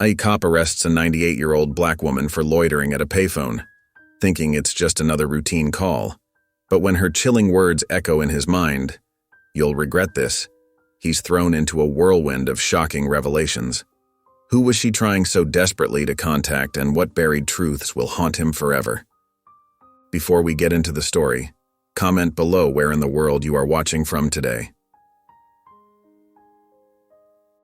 A cop arrests a 98-year-old black woman for loitering at a payphone, thinking it's just another routine call. But when her chilling words echo in his mind, "You'll regret this," he's thrown into a whirlwind of shocking revelations. Who was she trying so desperately to contact, and what buried truths will haunt him forever? Before we get into the story, comment below where in the world you are watching from today.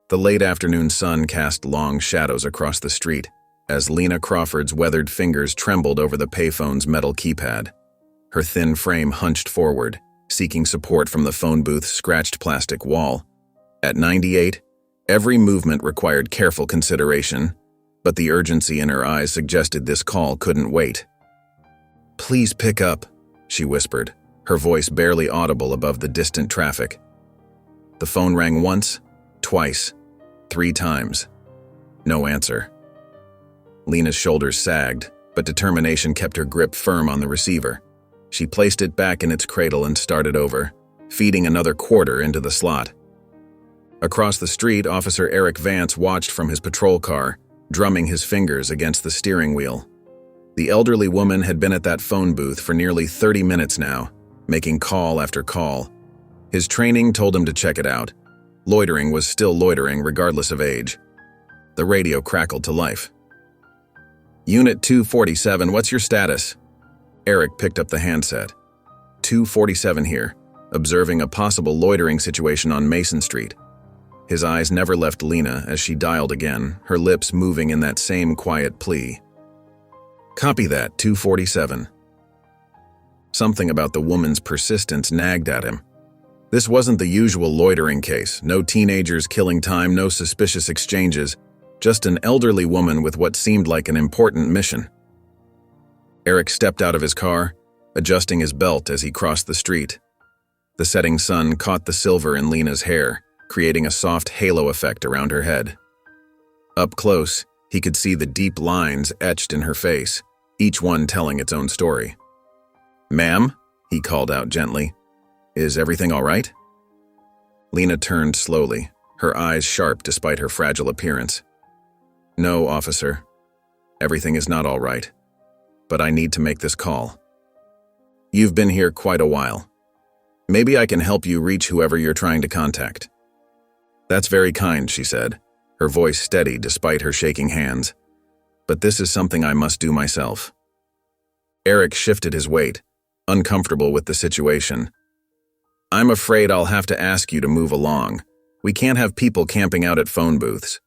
The late afternoon sun cast long shadows across the street as Lena Crawford's weathered fingers trembled over the payphone's metal keypad. Her thin frame hunched forward, seeking support from the phone booth's scratched plastic wall. At 98, every movement required careful consideration, but the urgency in her eyes suggested this call couldn't wait. "Please pick up," she whispered, her voice barely audible above the distant traffic. The phone rang once, twice, 3 times. No answer. Lena's shoulders sagged, but determination kept her grip firm on the receiver. She placed it back in its cradle and started over, feeding another quarter into the slot. Across the street, Officer Eric Vance watched from his patrol car, drumming his fingers against the steering wheel. The elderly woman had been at that phone booth for nearly 30 minutes now, making call after call. His training told him to check it out. Loitering was still loitering regardless of age. The radio crackled to life. "Unit 247, what's your status?" Eric picked up the handset. 247 here, observing a possible loitering situation on Mason Street. His eyes never left Lena as she dialed again, her lips moving in that same quiet plea. "Copy that, 247. Something about the woman's persistence nagged at him. This wasn't the usual loitering case, no teenagers killing time, no suspicious exchanges, just an elderly woman with what seemed like an important mission. Eric stepped out of his car, adjusting his belt as he crossed the street. The setting sun caught the silver in Lena's hair, creating a soft halo effect around her head. Up close, he could see the deep lines etched in her face, each one telling its own story. "Ma'am," he called out gently, "is everything all right?" Lena turned slowly, her eyes sharp despite her fragile appearance. "No, officer. Everything is not all right. But I need to make this call. You've been here quite a while. Maybe I can help you reach whoever you're trying to contact." "That's very kind," she said, her voice steady despite her shaking hands. "But this is something I must do myself." Eric shifted his weight, uncomfortable with the situation. "I'm afraid I'll have to ask you to move along. We can't have people camping out at phone booths."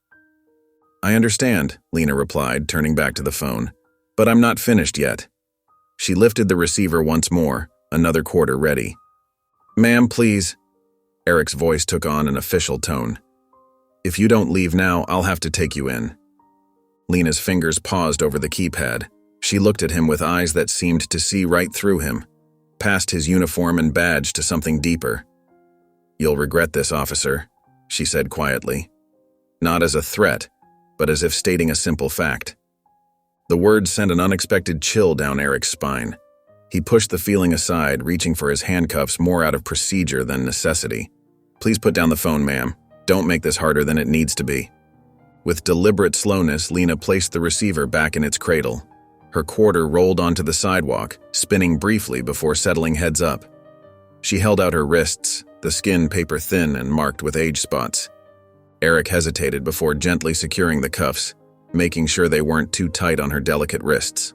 "I understand," Lena replied, turning back to the phone. "But I'm not finished yet." She lifted the receiver once more, another quarter ready. "Ma'am, please." Eric's voice took on an official tone. "If you don't leave now, I'll have to take you in." Lena's fingers paused over the keypad. She looked at him with eyes that seemed to see right through him, past his uniform and badge to something deeper. "You'll regret this, officer," she said quietly. Not as a threat, but as if stating a simple fact. The words sent an unexpected chill down Eric's spine. He pushed the feeling aside, reaching for his handcuffs more out of procedure than necessity. "Please put down the phone, ma'am. Don't make this harder than it needs to be." With deliberate slowness, Lena placed the receiver back in its cradle. Her quarter rolled onto the sidewalk, spinning briefly before settling heads up. She held out her wrists, the skin paper-thin and marked with age spots. Eric hesitated before gently securing the cuffs, making sure they weren't too tight on her delicate wrists.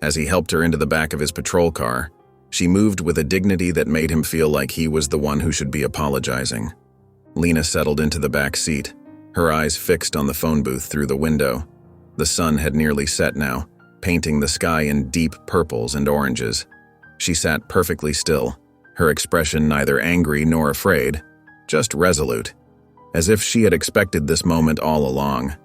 As he helped her into the back of his patrol car, she moved with a dignity that made him feel like he was the one who should be apologizing. Lena settled into the back seat, her eyes fixed on the phone booth through the window. The sun had nearly set now, painting the sky in deep purples and oranges. She sat perfectly still, her expression neither angry nor afraid, just resolute, as if she had expected this moment all along.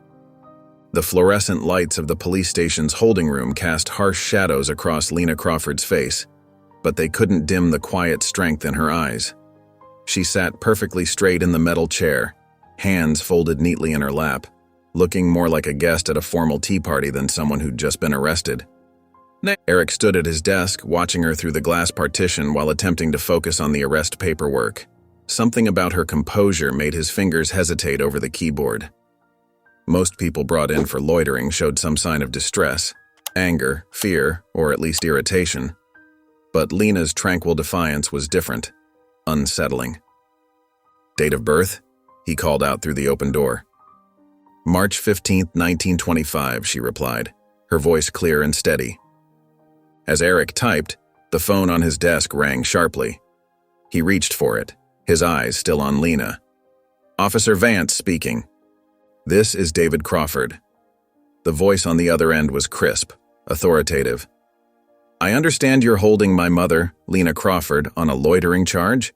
The fluorescent lights of the police station's holding room cast harsh shadows across Lena Crawford's face, but they couldn't dim the quiet strength in her eyes. She sat perfectly straight in the metal chair, hands folded neatly in her lap, looking more like a guest at a formal tea party than someone who'd just been arrested. Eric stood at his desk, watching her through the glass partition while attempting to focus on the arrest paperwork. Something about her composure made his fingers hesitate over the keyboard. Most people brought in for loitering showed some sign of distress, anger, fear, or at least irritation. But Lena's tranquil defiance was different, unsettling. "Date of birth?" he called out through the open door. "March 15th, 1925, she replied, her voice clear and steady. As Eric typed, the phone on his desk rang sharply. He reached for it, his eyes still on Lena. "Officer Vance speaking. This is David Crawford." The voice on the other end was crisp, authoritative. "I understand you're holding my mother, Lena Crawford, on a loitering charge?"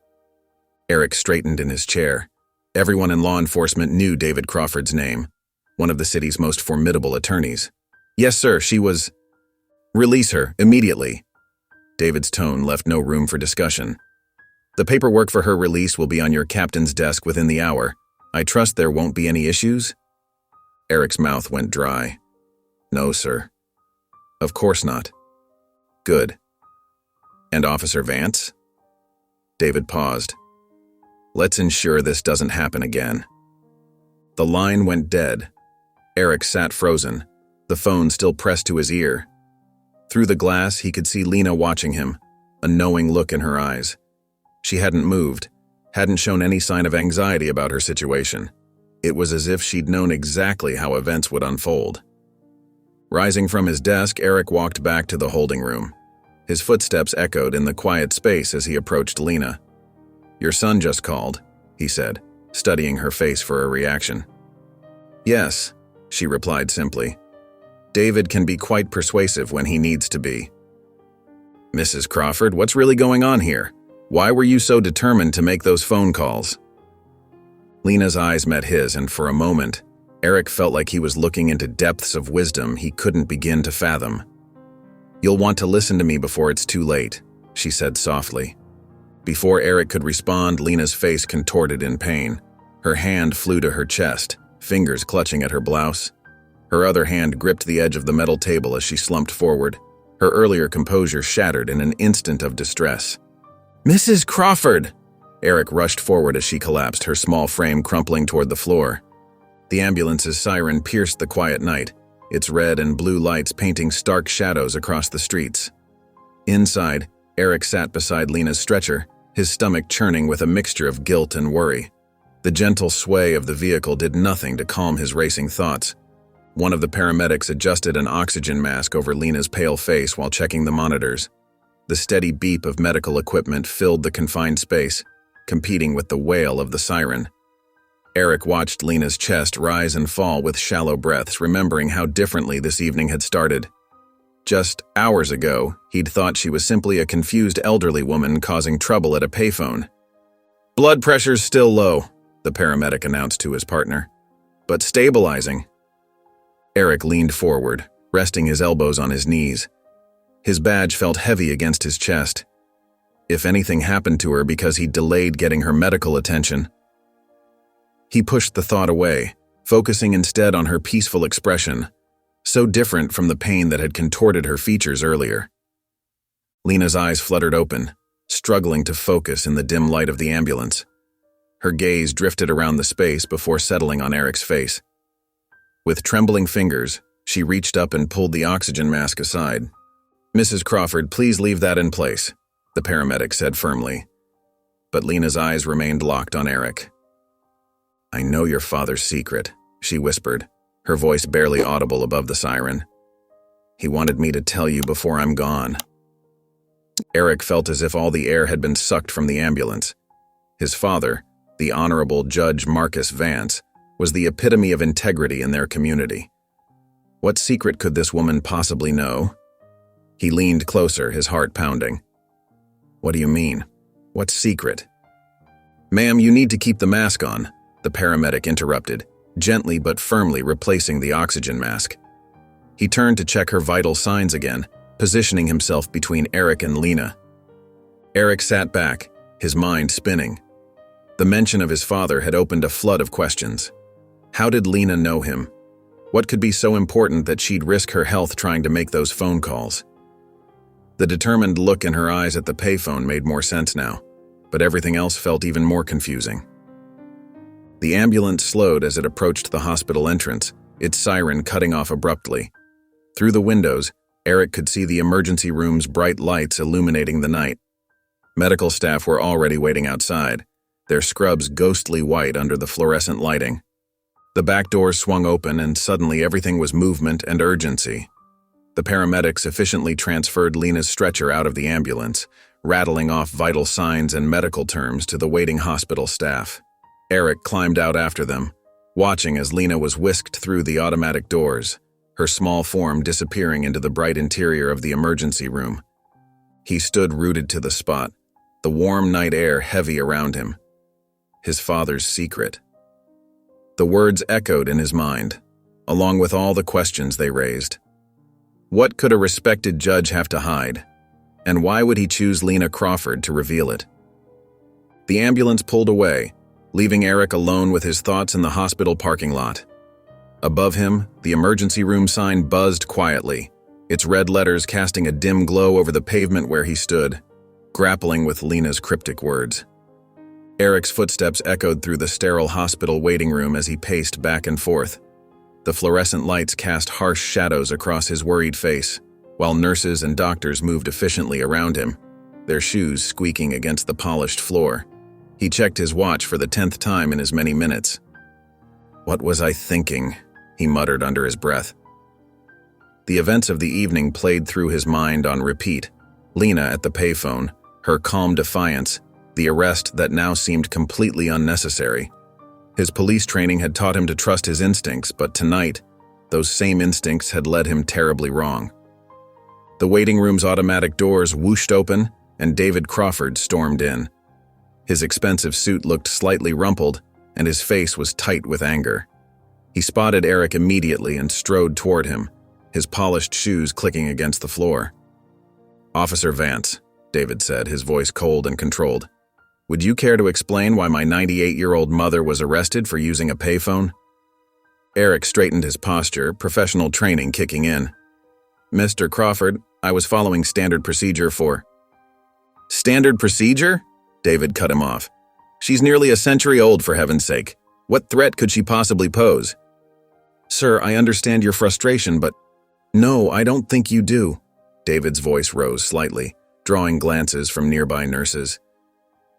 Eric straightened in his chair. Everyone in law enforcement knew David Crawford's name, one of the city's most formidable attorneys. "Yes, sir, she was—" "Release her, immediately." David's tone left no room for discussion. "The paperwork for her release will be on your captain's desk within the hour. I trust there won't be any issues?" Eric's mouth went dry. "No, sir." "Of course not." "Good. And Officer Vance?" David paused. "Let's ensure this doesn't happen again." The line went dead. Eric sat frozen, the phone still pressed to his ear. Through the glass, he could see Lena watching him, a knowing look in her eyes. She hadn't moved, hadn't shown any sign of anxiety about her situation. It was as if she'd known exactly how events would unfold. Rising from his desk, Eric walked back to the holding room. His footsteps echoed in the quiet space as he approached Lena. "Your son just called," he said, studying her face for a reaction. "Yes," she replied simply. "David can be quite persuasive when he needs to be." "Mrs. Crawford, what's really going on here? Why were you so determined to make those phone calls?" Lena's eyes met his, and for a moment, Eric felt like he was looking into depths of wisdom he couldn't begin to fathom. "You'll want to listen to me before it's too late," she said softly. Before Eric could respond, Lena's face contorted in pain. Her hand flew to her chest, fingers clutching at her blouse. Her other hand gripped the edge of the metal table as she slumped forward. Her earlier composure shattered in an instant of distress. "Mrs. Crawford!" Eric rushed forward as she collapsed, her small frame crumpling toward the floor. The ambulance's siren pierced the quiet night, its red and blue lights painting stark shadows across the streets. Inside, Eric sat beside Lena's stretcher, his stomach churning with a mixture of guilt and worry. The gentle sway of the vehicle did nothing to calm his racing thoughts. One of the paramedics adjusted an oxygen mask over Lena's pale face while checking the monitors. The steady beep of medical equipment filled the confined space, competing with the wail of the siren. Eric watched Lena's chest rise and fall with shallow breaths, remembering how differently this evening had started. Just hours ago, he'd thought she was simply a confused elderly woman causing trouble at a payphone. "Blood pressure's still low," the paramedic announced to his partner, "but stabilizing." Eric leaned forward, resting his elbows on his knees. His badge felt heavy against his chest. If anything happened to her because he delayed getting her medical attention. He pushed the thought away, focusing instead on her peaceful expression, so different from the pain that had contorted her features earlier. Lena's eyes fluttered open, struggling to focus in the dim light of the ambulance. Her gaze drifted around the space before settling on Eric's face. With trembling fingers, she reached up and pulled the oxygen mask aside. "Mrs. Crawford, please leave that in place," the paramedic said firmly. But Lena's eyes remained locked on Eric. "I know your father's secret," she whispered, her voice barely audible above the siren. "He wanted me to tell you before I'm gone." Eric felt as if all the air had been sucked from the ambulance. His father, the Honorable Judge Marcus Vance, was the epitome of integrity in their community. What secret could this woman possibly know? He leaned closer, his heart pounding. "What do you mean? What secret?" "Ma'am, you need to keep the mask on," the paramedic interrupted, gently but firmly replacing the oxygen mask. He turned to check her vital signs again, positioning himself between Eric and Lena. Eric sat back, his mind spinning. The mention of his father had opened a flood of questions. How did Lena know him? What could be so important that she'd risk her health trying to make those phone calls? The determined look in her eyes at the payphone made more sense now, but everything else felt even more confusing. The ambulance slowed as it approached the hospital entrance, its siren cutting off abruptly. Through the windows, Eric could see the emergency room's bright lights illuminating the night. Medical staff were already waiting outside, their scrubs ghostly white under the fluorescent lighting. The back door swung open and suddenly everything was movement and urgency. The paramedics efficiently transferred Lena's stretcher out of the ambulance, rattling off vital signs and medical terms to the waiting hospital staff. Eric climbed out after them, watching as Lena was whisked through the automatic doors, her small form disappearing into the bright interior of the emergency room. He stood rooted to the spot, the warm night air heavy around him. His father's secret. The words echoed in his mind, along with all the questions they raised. What could a respected judge have to hide? And why would he choose Lena Crawford to reveal it? The ambulance pulled away, leaving Eric alone with his thoughts in the hospital parking lot. Above him, the emergency room sign buzzed quietly, its red letters casting a dim glow over the pavement where he stood, grappling with Lena's cryptic words. Eric's footsteps echoed through the sterile hospital waiting room as he paced back and forth. The fluorescent lights cast harsh shadows across his worried face, while nurses and doctors moved efficiently around him, their shoes squeaking against the polished floor. He checked his watch for the 10th time in as many minutes. "What was I thinking?" he muttered under his breath. The events of the evening played through his mind on repeat. Lena at the payphone, her calm defiance, the arrest that now seemed completely unnecessary. His police training had taught him to trust his instincts, but tonight, those same instincts had led him terribly wrong. The waiting room's automatic doors whooshed open, and David Crawford stormed in. His expensive suit looked slightly rumpled, and his face was tight with anger. He spotted Eric immediately and strode toward him, his polished shoes clicking against the floor. "Officer Vance," David said, his voice cold and controlled. "Would you care to explain why my 98-year-old mother was arrested for using a payphone?" Eric straightened his posture, professional training kicking in. "Mr. Crawford, I was following standard procedure for—" "Standard procedure?" David cut him off. "She's nearly a century old, for heaven's sake. What threat could she possibly pose?" "Sir, I understand your frustration, but—" "No, I don't think you do." David's voice rose slightly, drawing glances from nearby nurses.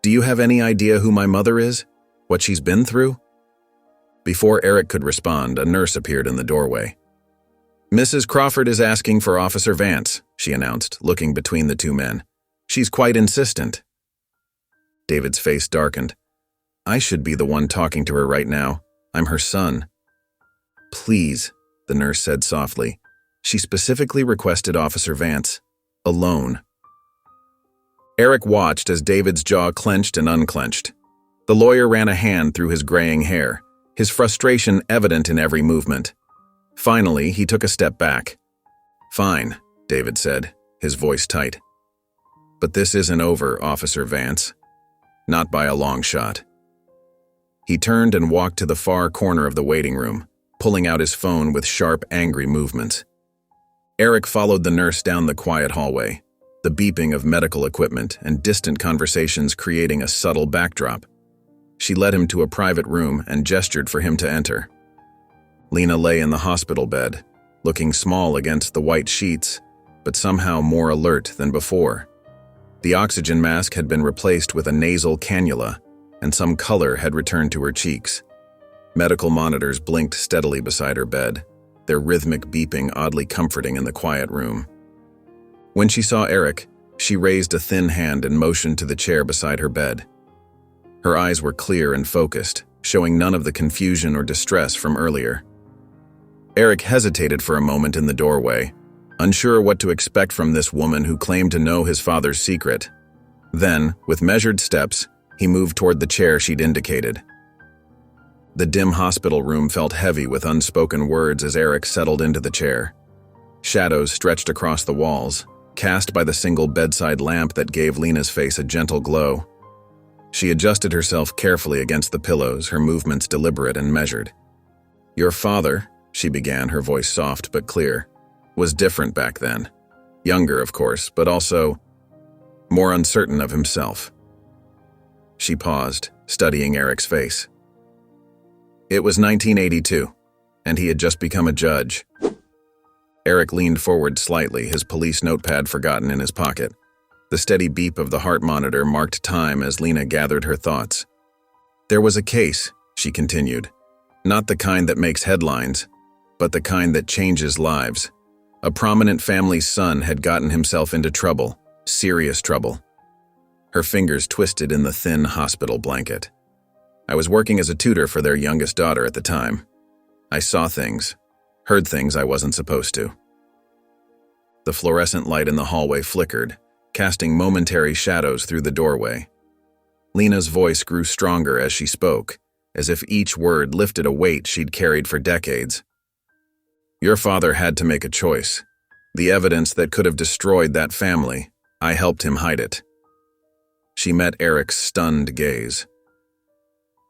"Do you have any idea who my mother is? What she's been through?" Before Eric could respond, a nurse appeared in the doorway. "Mrs. Crawford is asking for Officer Vance," she announced, looking between the two men. "She's quite insistent." David's face darkened. "I should be the one talking to her right now. I'm her son." "Please," the nurse said softly. She specifically requested Officer Vance. Alone. Eric watched as David's jaw clenched and unclenched. The lawyer ran a hand through his graying hair, his frustration evident in every movement. Finally, he took a step back. "Fine," David said, his voice tight. "But this isn't over, Officer Vance. Not by a long shot." He turned and walked to the far corner of the waiting room, pulling out his phone with sharp, angry movements. Eric followed the nurse down the quiet hallway, the beeping of medical equipment and distant conversations creating a subtle backdrop. She led him to a private room and gestured for him to enter. Lena lay in the hospital bed, looking small against the white sheets, but somehow more alert than before. The oxygen mask had been replaced with a nasal cannula, and some color had returned to her cheeks. Medical monitors blinked steadily beside her bed, their rhythmic beeping oddly comforting in the quiet room. When she saw Eric, she raised a thin hand and motioned to the chair beside her bed. Her eyes were clear and focused, showing none of the confusion or distress from earlier. Eric hesitated for a moment in the doorway, unsure what to expect from this woman who claimed to know his father's secret. Then, with measured steps, he moved toward the chair she'd indicated. The dim hospital room felt heavy with unspoken words as Eric settled into the chair. Shadows stretched across the walls, cast by the single bedside lamp that gave Lena's face a gentle glow. She adjusted herself carefully against the pillows, her movements deliberate and measured. "Your father," she began, her voice soft but clear, "was different back then. Younger, of course, but also more uncertain of himself." She paused, studying Eric's face. It was 1982, and he had just become a judge. Eric leaned forward slightly, his police notepad forgotten in his pocket. The steady beep of the heart monitor marked time as Lena gathered her thoughts. There was a case, she continued. Not the kind that makes headlines, but the kind that changes lives. A prominent family's son had gotten himself into trouble, serious trouble. Her fingers twisted in the thin hospital blanket. I was working as a tutor for their youngest daughter at the time. I saw things, heard things I wasn't supposed to. The fluorescent light in the hallway flickered, casting momentary shadows through the doorway. Lena's voice grew stronger as she spoke, as if each word lifted a weight she'd carried for decades. Your father had to make a choice. The evidence that could have destroyed that family, I helped him hide it. She met Eric's stunned gaze.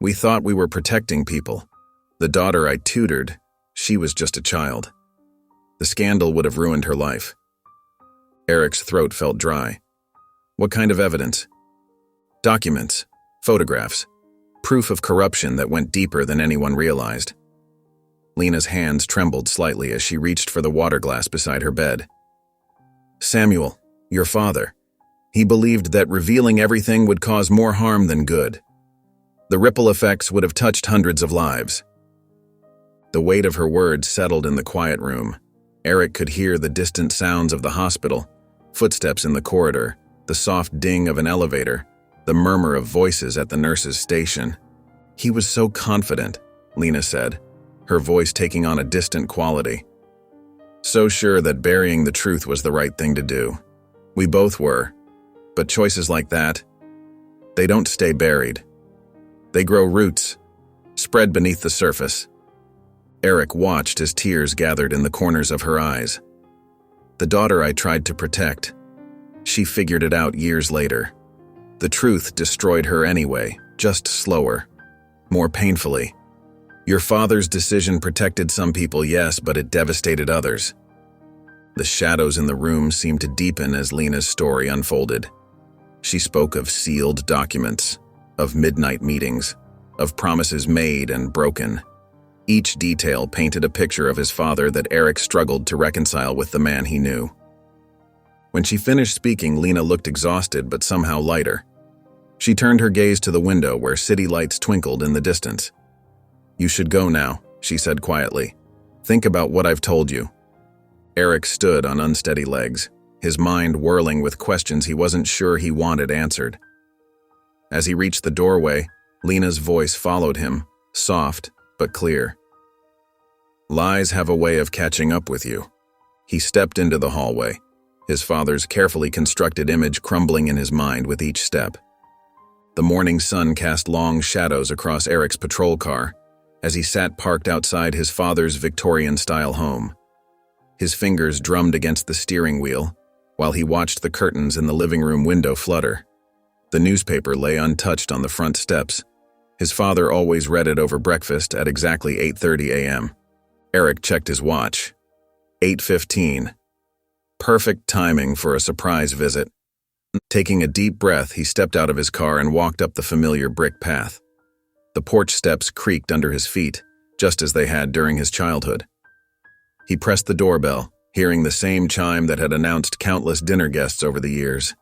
We thought we were protecting people. The daughter I tutored, she was just a child. The scandal would have ruined her life. Eric's throat felt dry. What kind of evidence? Documents, photographs, proof of corruption that went deeper than anyone realized. Lena's hands trembled slightly as she reached for the water glass beside her bed. Samuel, your father, he believed that revealing everything would cause more harm than good. The ripple effects would have touched hundreds of lives. The weight of her words settled in the quiet room. Eric could hear the distant sounds of the hospital, footsteps in the corridor, the soft ding of an elevator, the murmur of voices at the nurse's station. He was so confident, Lena said, her voice taking on a distant quality. So sure that burying the truth was the right thing to do. We both were. But choices like that, they don't stay buried. They grow roots, spread beneath the surface. Eric watched as tears gathered in the corners of her eyes. The daughter I tried to protect, she figured it out years later. The truth destroyed her anyway, just slower, more painfully. Your father's decision protected some people, yes, but it devastated others. The shadows in the room seemed to deepen as Lena's story unfolded. She spoke of sealed documents, of midnight meetings, of promises made and broken. Each detail painted a picture of his father that Eric struggled to reconcile with the man he knew. When she finished speaking, Lena looked exhausted but somehow lighter. She turned her gaze to the window where city lights twinkled in the distance. You should go now, she said quietly. Think about what I've told you. Eric stood on unsteady legs, his mind whirling with questions he wasn't sure he wanted answered. As he reached the doorway, Lena's voice followed him, soft but clear. Lies have a way of catching up with you. He stepped into the hallway, his father's carefully constructed image crumbling in his mind with each step. The morning sun cast long shadows across Eric's patrol car as he sat parked outside his father's Victorian-style home. His fingers drummed against the steering wheel while he watched the curtains in the living room window flutter. The newspaper lay untouched on the front steps. His father always read it over breakfast at exactly 8:30 a.m. Eric checked his watch. 8:15. Perfect timing for a surprise visit. Taking a deep breath, he stepped out of his car and walked up the familiar brick path. The porch steps creaked under his feet, just as they had during his childhood. He pressed the doorbell, hearing the same chime that had announced countless dinner guests over the years.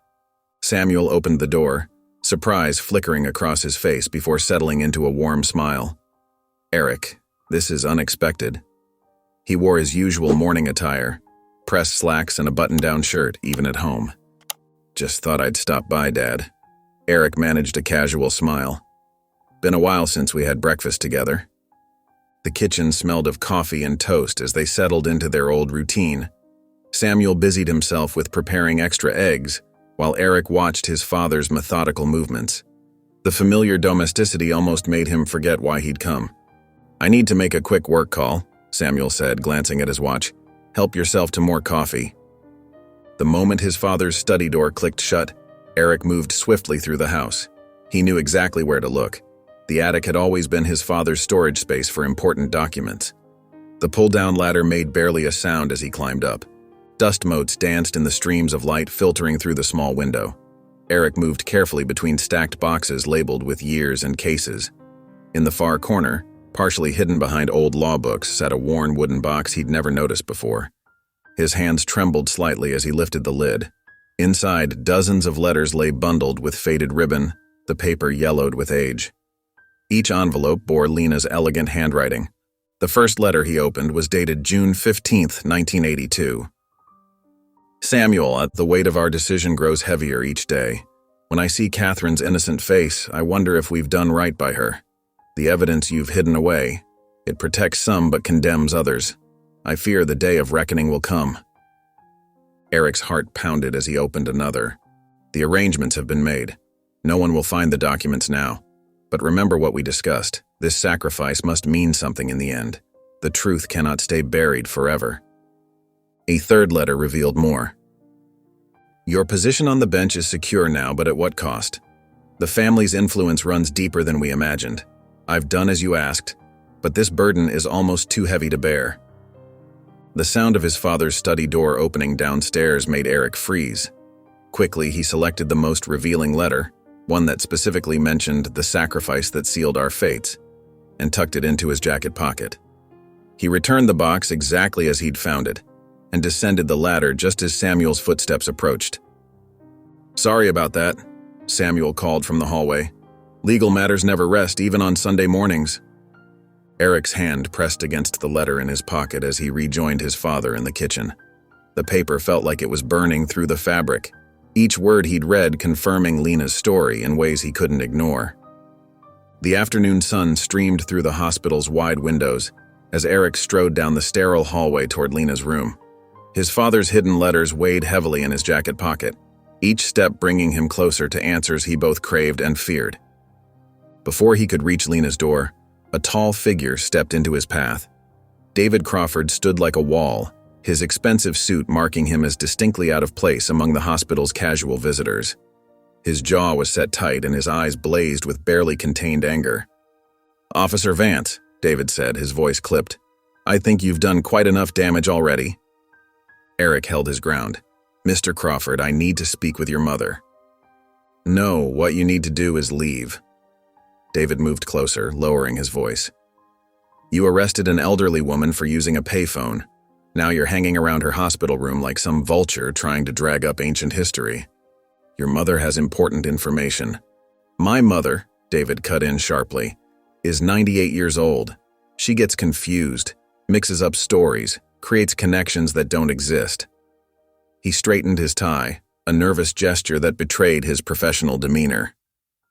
Samuel opened the door, surprise flickering across his face before settling into a warm smile. Eric, this is unexpected. He wore his usual morning attire, pressed slacks and a button-down shirt, even at home. Just thought I'd stop by, Dad. Eric managed a casual smile. Been a while since we had breakfast together. The kitchen smelled of coffee and toast as they settled into their old routine. Samuel busied himself with preparing extra eggs, while Eric watched his father's methodical movements. The familiar domesticity almost made him forget why he'd come. I need to make a quick work call, Samuel said, glancing at his watch. Help yourself to more coffee. The moment his father's study door clicked shut, Eric moved swiftly through the house. He knew exactly where to look. The attic had always been his father's storage space for important documents. The pull-down ladder made barely a sound as he climbed up. Dust motes danced in the streams of light filtering through the small window. Eric moved carefully between stacked boxes labeled with years and cases. In the far corner, Partially hidden behind old law books sat a worn wooden box he'd never noticed before. His hands trembled slightly as he lifted the lid. Inside, dozens of letters lay bundled with faded ribbon, the paper yellowed with age. Each envelope bore Lena's elegant handwriting. The first letter he opened was dated June 15, 1982. Samuel, the weight of our decision grows heavier each day. When I see Catherine's innocent face, I wonder if we've done right by her. The evidence you've hidden away. It protects some but condemns others. I fear the day of reckoning will come. Eric's heart pounded as he opened another. The arrangements have been made. No one will find the documents now. But remember what we discussed. This sacrifice must mean something in the end. The truth cannot stay buried forever. A third letter revealed more. Your position on the bench is secure now, but at what cost? The family's influence runs deeper than we imagined. I've done as you asked, but this burden is almost too heavy to bear. The sound of his father's study door opening downstairs made Eric freeze. Quickly, he selected the most revealing letter, one that specifically mentioned the sacrifice that sealed our fates, and tucked it into his jacket pocket. He returned the box exactly as he'd found it, and descended the ladder just as Samuel's footsteps approached. Sorry about that, Samuel called from the hallway. Legal matters never rest, even on Sunday mornings. Eric's hand pressed against the letter in his pocket as he rejoined his father in the kitchen. The paper felt like it was burning through the fabric, each word he'd read confirming Lena's story in ways he couldn't ignore. The afternoon sun streamed through the hospital's wide windows as Eric strode down the sterile hallway toward Lena's room. His father's hidden letters weighed heavily in his jacket pocket, each step bringing him closer to answers he both craved and feared. Before he could reach Lena's door, a tall figure stepped into his path. David Crawford stood like a wall, his expensive suit marking him as distinctly out of place among the hospital's casual visitors. His jaw was set tight and his eyes blazed with barely contained anger. "Officer Vance," David said, his voice clipped. "I think you've done quite enough damage already." Eric held his ground. "Mr. Crawford, I need to speak with your mother." "No, what you need to do is leave." David moved closer, lowering his voice. "You arrested an elderly woman for using a payphone. Now you're hanging around her hospital room like some vulture trying to drag up ancient history. Your mother has important information." "My mother," David cut in sharply, "is 98 years old. She gets confused, mixes up stories, creates connections that don't exist." He straightened his tie, a nervous gesture that betrayed his professional demeanor.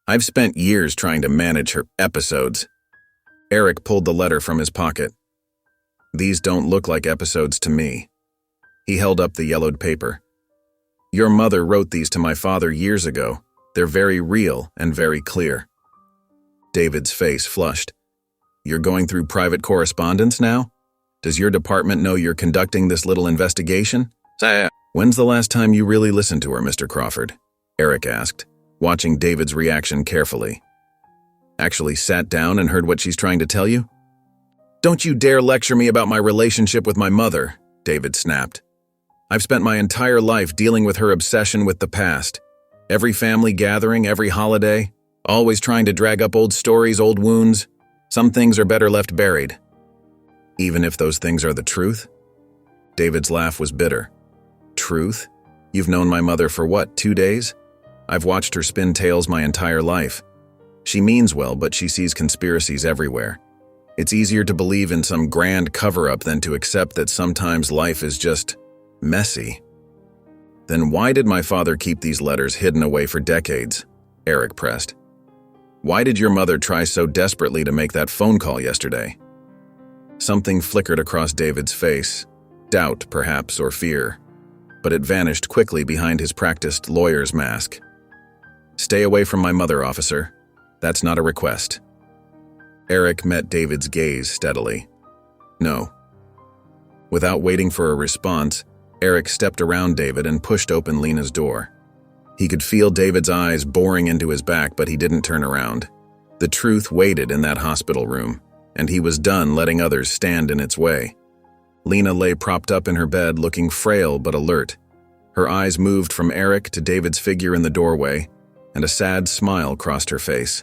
"I've spent years trying to manage her episodes." Eric pulled the letter from his pocket. "These don't look like episodes to me." He held up the yellowed paper. "Your mother wrote these to my father years ago. They're very real and very clear." David's face flushed. "You're going through private correspondence now? Does your department know you're conducting this little investigation?" "When's the last time you really listened to her, Mr. Crawford?" Eric asked, watching David's reaction carefully. "Actually sat down and heard what she's trying to tell you?" "Don't you dare lecture me about my relationship with my mother," David snapped. "I've spent my entire life dealing with her obsession with the past. Every family gathering, every holiday, always trying to drag up old stories, old wounds. Some things are better left buried." "Even if those things are the truth?" David's laugh was bitter. "Truth? You've known my mother for what, 2 days? I've watched her spin tales my entire life. She means well, but she sees conspiracies everywhere. It's easier to believe in some grand cover-up than to accept that sometimes life is just messy." "Then why did my father keep these letters hidden away for decades?" Eric pressed. "Why did your mother try so desperately to make that phone call yesterday?" Something flickered across David's face, doubt perhaps or fear, but it vanished quickly behind his practiced lawyer's mask. "Stay away from my mother, officer. That's not a request." Eric met David's gaze steadily. "No." Without waiting for a response, Eric stepped around David and pushed open Lena's door. He could feel David's eyes boring into his back, but he didn't turn around. The truth waited in that hospital room, and he was done letting others stand in its way. Lena lay propped up in her bed, looking frail but alert. Her eyes moved from Eric to David's figure in the doorway, and a sad smile crossed her face.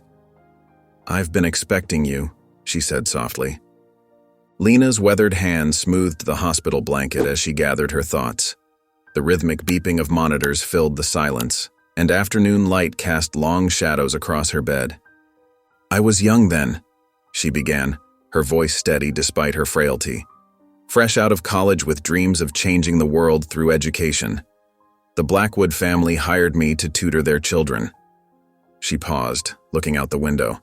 "I've been expecting you," she said softly. Lena's weathered hand smoothed the hospital blanket as she gathered her thoughts. The rhythmic beeping of monitors filled the silence, and afternoon light cast long shadows across her bed. "I was young then," she began, her voice steady despite her frailty. "Fresh out of college with dreams of changing the world through education. The Blackwood family hired me to tutor their children." She paused, looking out the window.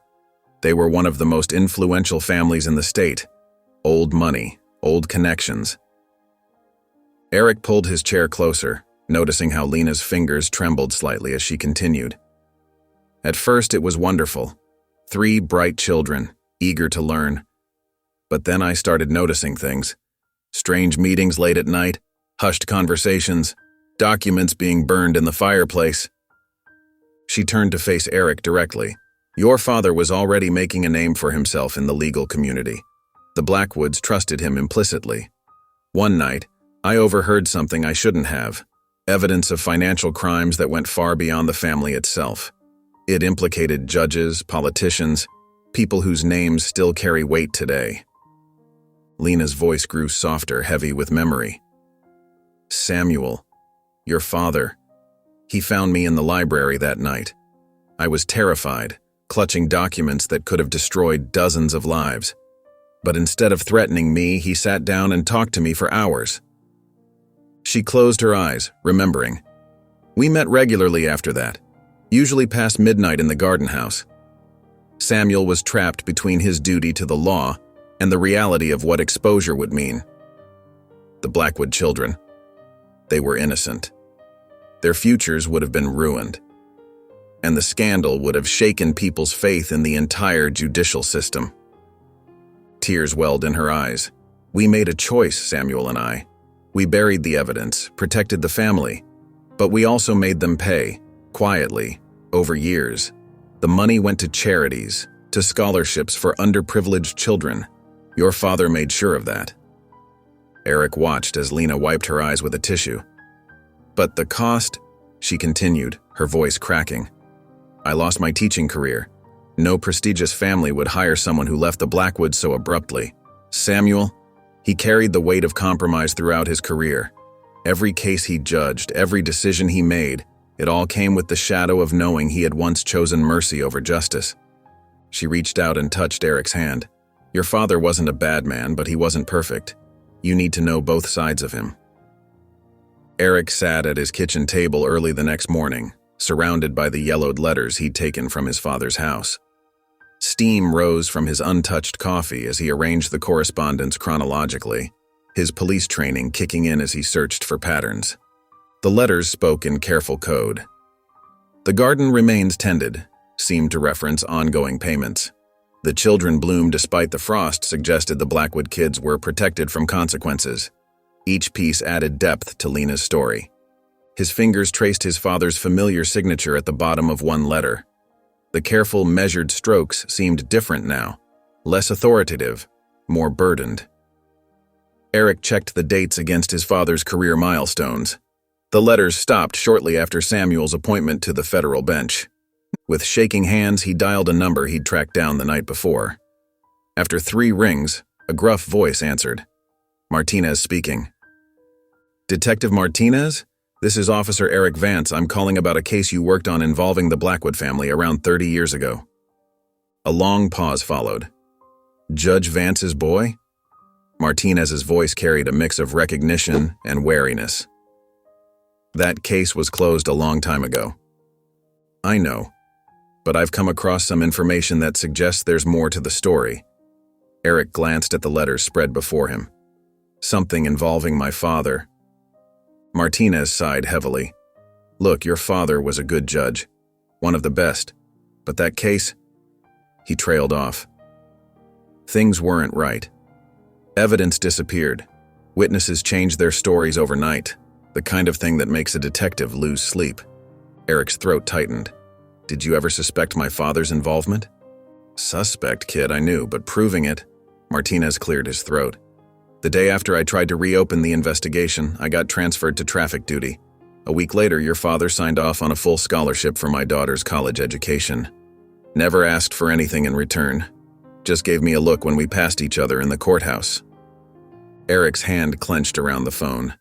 They were one of the most influential families in the state. Old money, old connections. Eric pulled his chair closer, noticing how Lena's fingers trembled slightly as she continued. "At first it was wonderful. 3 bright children, eager to learn. But then I started noticing things. Strange meetings late at night, hushed conversations, documents being burned in the fireplace." She turned to face Eric directly. "Your father was already making a name for himself in the legal community. The Blackwoods trusted him implicitly. One night, I overheard something I shouldn't have. Evidence of financial crimes that went far beyond the family itself. It implicated judges, politicians, people whose names still carry weight today." Lena's voice grew softer, heavy with memory. "Samuel, your father. He found me in the library that night. I was terrified, clutching documents that could have destroyed dozens of lives. But instead of threatening me, he sat down and talked to me for hours." She closed her eyes, remembering. "We met regularly after that, usually past midnight in the garden house." Samuel was trapped between his duty to the law and the reality of what exposure would mean. The Blackwood children. They were innocent. Their futures would have been ruined. And the scandal would have shaken people's faith in the entire judicial system. Tears welled in her eyes. "We made a choice, Samuel and I. We buried the evidence, protected the family, but we also made them pay, quietly, over years. The money went to charities, to scholarships for underprivileged children. Your father made sure of that." Eric watched as Lena wiped her eyes with a tissue. "But the cost," she continued, her voice cracking. "I lost my teaching career. No prestigious family would hire someone who left the Blackwoods so abruptly. Samuel, he carried the weight of compromise throughout his career. Every case he judged, every decision he made, it all came with the shadow of knowing he had once chosen mercy over justice." She reached out and touched Eric's hand. "Your father wasn't a bad man, but he wasn't perfect. You need to know both sides of him." Eric sat at his kitchen table early the next morning, surrounded by the yellowed letters he'd taken from his father's house. Steam rose from his untouched coffee as he arranged the correspondence chronologically, his police training kicking in as he searched for patterns. The letters spoke in careful code. "The garden remains tended," seemed to reference ongoing payments. "The children bloomed despite the frost," suggested the Blackwood kids were protected from consequences. Each piece added depth to Lena's story. His fingers traced his father's familiar signature at the bottom of one letter. The careful, measured strokes seemed different now, less authoritative, more burdened. Eric checked the dates against his father's career milestones. The letters stopped shortly after Samuel's appointment to the federal bench. With shaking hands, he dialed a number he'd tracked down the night before. After 3 rings, a gruff voice answered. Martinez speaking. "Detective Martinez? This is Officer Eric Vance. I'm calling about a case you worked on involving the Blackwood family around 30 years ago." A long pause followed. "Judge Vance's boy?" Martinez's voice carried a mix of recognition and wariness. "That case was closed a long time ago." "I know, but I've come across some information that suggests there's more to the story." Eric glanced at the letters spread before him. "Something involving my father." Martinez sighed heavily. "Look, your father was a good judge, one of the best, but that case..." He trailed off. "Things weren't right. Evidence disappeared. Witnesses changed their stories overnight, the kind of thing that makes a detective lose sleep." Eric's throat tightened. "Did you ever suspect my father's involvement?" "Suspect, kid, I knew, but proving it..." Martinez cleared his throat. "The day after I tried to reopen the investigation, I got transferred to traffic duty. A week later, your father signed off on a full scholarship for my daughter's college education. Never asked for anything in return. Just gave me a look when we passed each other in the courthouse. Eric's hand clenched around the phone.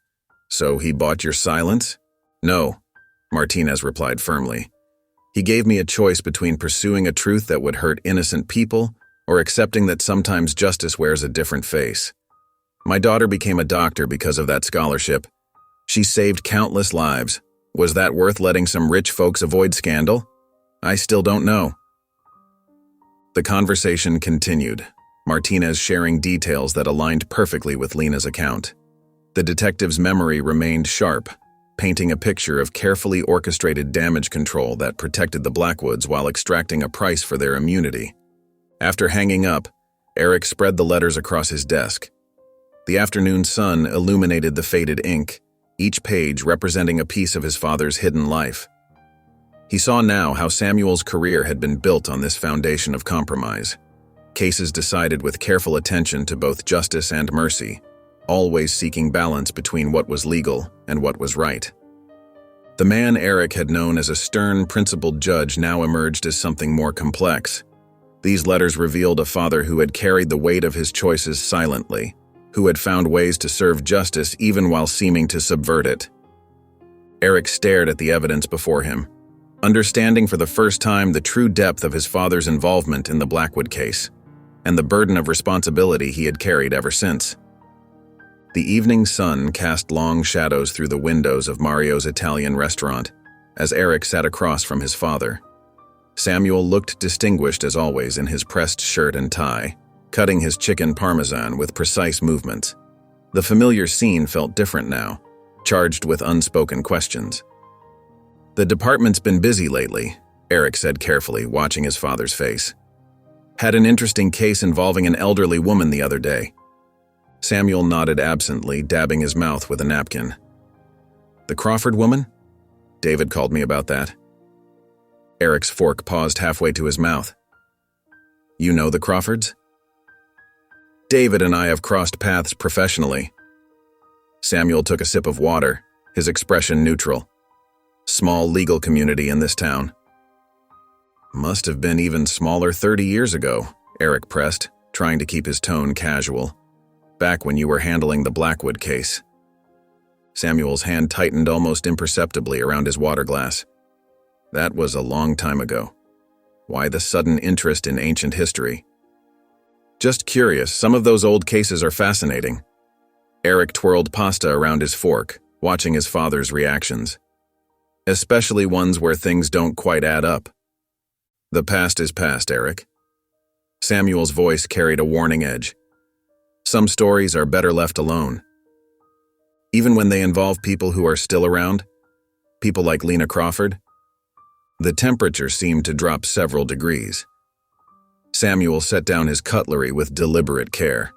So he bought your silence? No, Martinez replied firmly. He gave me a choice between pursuing a truth that would hurt innocent people or accepting that sometimes justice wears a different face. My daughter became a doctor because of that scholarship. She saved countless lives. Was that worth letting some rich folks avoid scandal? I still don't know. The conversation continued, Martinez sharing details that aligned perfectly with Lena's account. The detective's memory remained sharp, painting a picture of carefully orchestrated damage control that protected the Blackwoods while extracting a price for their immunity. After hanging up, Eric spread the letters across his desk. The afternoon sun illuminated the faded ink, each page representing a piece of his father's hidden life. He saw now how Samuel's career had been built on this foundation of compromise. Cases decided with careful attention to both justice and mercy, always seeking balance between what was legal and what was right. The man Eric had known as a stern, principled judge now emerged as something more complex. These letters revealed a father who had carried the weight of his choices silently, who had found ways to serve justice even while seeming to subvert it. Eric stared at the evidence before him, understanding for the first time the true depth of his father's involvement in the Blackwood case, and the burden of responsibility he had carried ever since. The evening sun cast long shadows through the windows of Mario's Italian restaurant as Eric sat across from his father. Samuel looked distinguished as always in his pressed shirt and tie, cutting his chicken parmesan with precise movements. The familiar scene felt different now, charged with unspoken questions. The department's been busy lately, Eric said carefully, watching his father's face. Had an interesting case involving an elderly woman the other day. Samuel nodded absently, dabbing his mouth with a napkin. The Crawford woman? David called me about that. Eric's fork paused halfway to his mouth. You know the Crawfords? David and I have crossed paths professionally. Samuel took a sip of water, his expression neutral. Small legal community in this town. Must have been even smaller 30 years ago, Eric pressed, trying to keep his tone casual. Back when you were handling the Blackwood case. Samuel's hand tightened almost imperceptibly around his water glass. That was a long time ago. Why the sudden interest in ancient history? Just curious, some of those old cases are fascinating. Eric twirled pasta around his fork, watching his father's reactions. Especially ones where things don't quite add up. The past is past, Eric. Samuel's voice carried a warning edge. Some stories are better left alone. Even when they involve people who are still around, people like Lena Crawford. The temperature seemed to drop several degrees. Samuel set down his cutlery with deliberate care.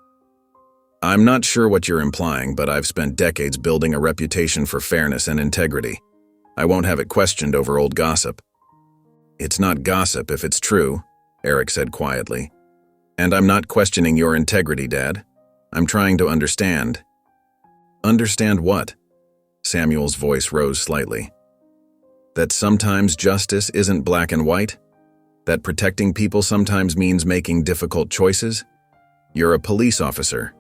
I'm not sure what you're implying, but I've spent decades building a reputation for fairness and integrity. I won't have it questioned over old gossip. It's not gossip if it's true, Eric said quietly. And I'm not questioning your integrity, Dad. I'm trying to understand. Understand what? Samuel's voice rose slightly. That sometimes justice isn't black and white? That protecting people sometimes means making difficult choices? You're a police officer.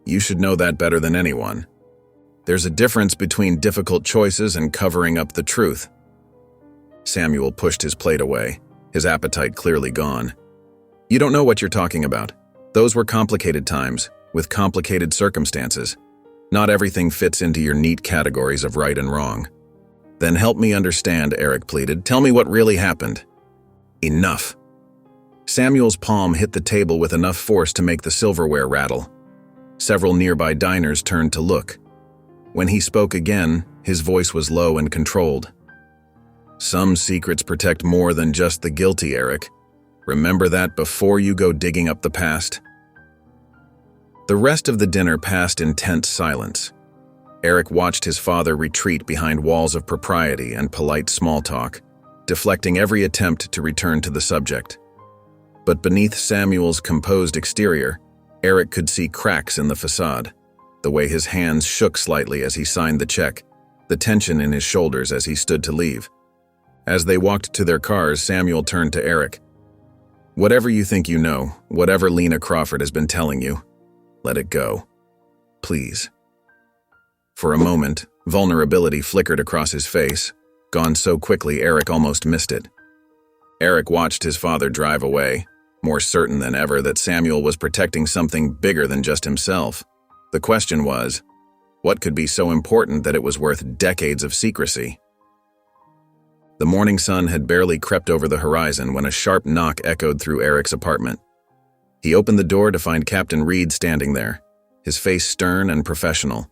You should know that better than anyone. There's a difference between difficult choices and covering up the truth. Samuel pushed his plate away, his appetite clearly gone. You don't know what you're talking about. Those were complicated times, with complicated circumstances. Not everything fits into your neat categories of right and wrong. Then help me understand, Eric pleaded. Tell me what really happened. Enough. Samuel's palm hit the table with enough force to make the silverware rattle. Several nearby diners turned to look. When he spoke again, his voice was low and controlled. Some secrets protect more than just the guilty, Eric. Remember that before you go digging up the past. The rest of the dinner passed in tense silence. Eric watched his father retreat behind walls of propriety and polite small talk, deflecting every attempt to return to the subject. But beneath Samuel's composed exterior, Eric could see cracks in the facade, the way his hands shook slightly as he signed the check, the tension in his shoulders as he stood to leave. As they walked to their cars, Samuel turned to Eric. Whatever you think you know, whatever Lena Crawford has been telling you, let it go. Please. For a moment, vulnerability flickered across his face, gone so quickly Eric almost missed it. Eric watched his father drive away, more certain than ever that Samuel was protecting something bigger than just himself. The question was, what could be so important that it was worth decades of secrecy? The morning sun had barely crept over the horizon when a sharp knock echoed through Eric's apartment. He opened the door to find Captain Reed standing there, his face stern and professional.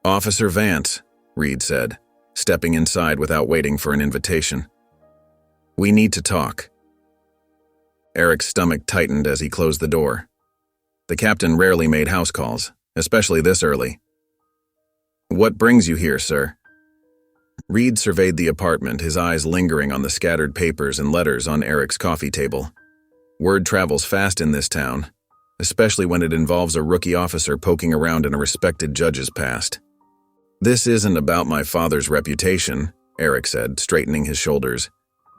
"Officer Vance," Reed said, stepping inside without waiting for an invitation. "We need to talk." Eric's stomach tightened as he closed the door. The captain rarely made house calls, especially this early. "What brings you here, sir?" Reed surveyed the apartment, his eyes lingering on the scattered papers and letters on Eric's coffee table. Word travels fast in this town, especially when it involves a rookie officer poking around in a respected judge's past. "This isn't about my father's reputation," Eric said, straightening his shoulders.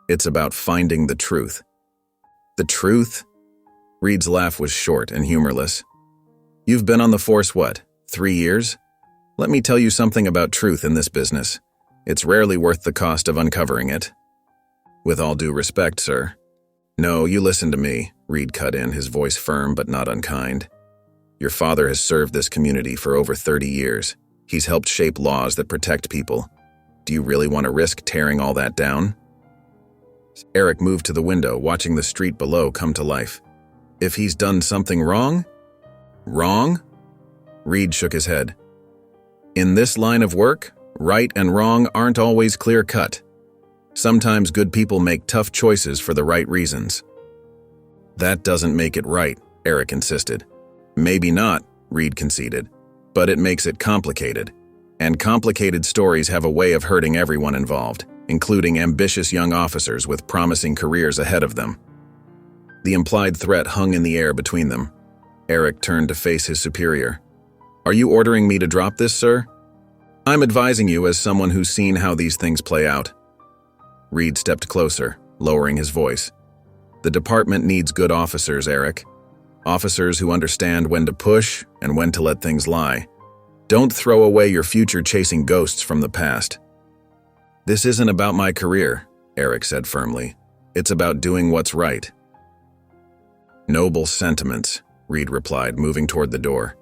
"It's about finding the truth." "The truth?" Reed's laugh was short and humorless. "You've been on the force, what, 3 years? Let me tell you something about truth in this business. It's rarely worth the cost of uncovering it." "With all due respect, sir." "No, you listen to me," Reed cut in, his voice firm but not unkind. "Your father has served this community for over 30 years. He's helped shape laws that protect people. Do you really want to risk tearing all that down?" Eric moved to the window, watching the street below come to life. "If he's done something wrong?" "Wrong?" Reed shook his head. "In this line of work, right and wrong aren't always clear-cut. Sometimes good people make tough choices for the right reasons." "That doesn't make it right," Eric insisted. "Maybe not," Reed conceded, "but it makes it complicated. And complicated stories have a way of hurting everyone involved, including ambitious young officers with promising careers ahead of them." The implied threat hung in the air between them. Eric turned to face his superior. "Are you ordering me to drop this, sir?" "I'm advising you as someone who's seen how these things play out." Reed stepped closer, lowering his voice. "The department needs good officers, Eric. Officers who understand when to push and when to let things lie. Don't throw away your future chasing ghosts from the past." "This isn't about my career," Eric said firmly. "It's about doing what's right." "Noble sentiments," Reed replied, moving toward the door.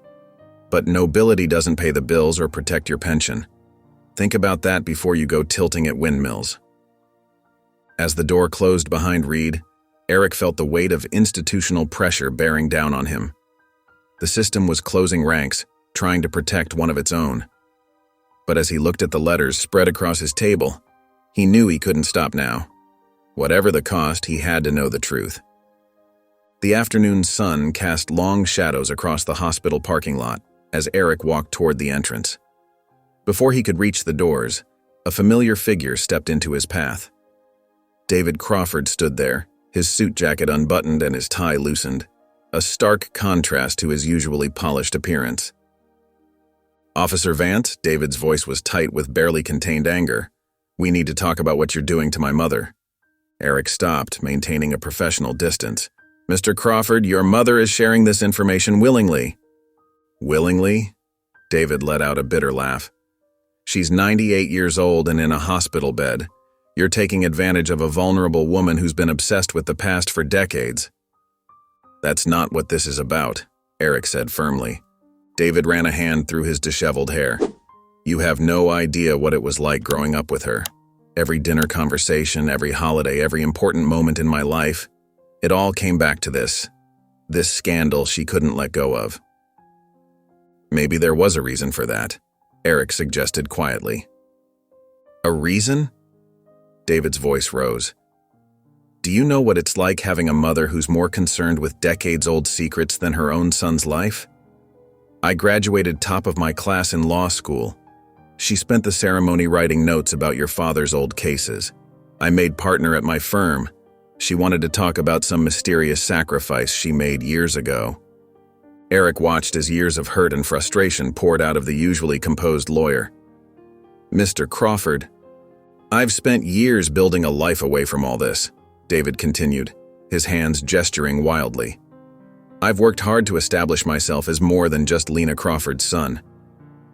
"But nobility doesn't pay the bills or protect your pension. Think about that before you go tilting at windmills." As the door closed behind Reed, Eric felt the weight of institutional pressure bearing down on him. The system was closing ranks, trying to protect one of its own. But as he looked at the letters spread across his table, he knew he couldn't stop now. Whatever the cost, he had to know the truth. The afternoon sun cast long shadows across the hospital parking lot as Eric walked toward the entrance. Before he could reach the doors, a familiar figure stepped into his path. David Crawford stood there, his suit jacket unbuttoned and his tie loosened, a stark contrast to his usually polished appearance. "Officer Vance," David's voice was tight with barely contained anger. "We need to talk about what you're doing to my mother." Eric stopped, maintaining a professional distance. "Mr. Crawford, your mother is sharing this information willingly." "Willingly?" David let out a bitter laugh. "She's 98 years old and in a hospital bed. You're taking advantage of a vulnerable woman who's been obsessed with the past for decades." "That's not what this is about," Eric said firmly. David ran a hand through his disheveled hair. "You have no idea what it was like growing up with her. Every dinner conversation, every holiday, every important moment in my life, it all came back to this scandal she couldn't let go of." "Maybe there was a reason for that," Eric suggested quietly. "A reason?" David's voice rose. "Do you know what it's like having a mother who's more concerned with decades-old secrets than her own son's life? I graduated top of my class in law school. She spent the ceremony writing notes about your father's old cases. I made partner at my firm. She wanted to talk about some mysterious sacrifice she made years ago." Eric watched as years of hurt and frustration poured out of the usually composed lawyer. "Mr. Crawford, I've spent years building a life away from all this," David continued. his hands gesturing wildly. "I've worked hard to establish myself as more than just Lena Crawford's son.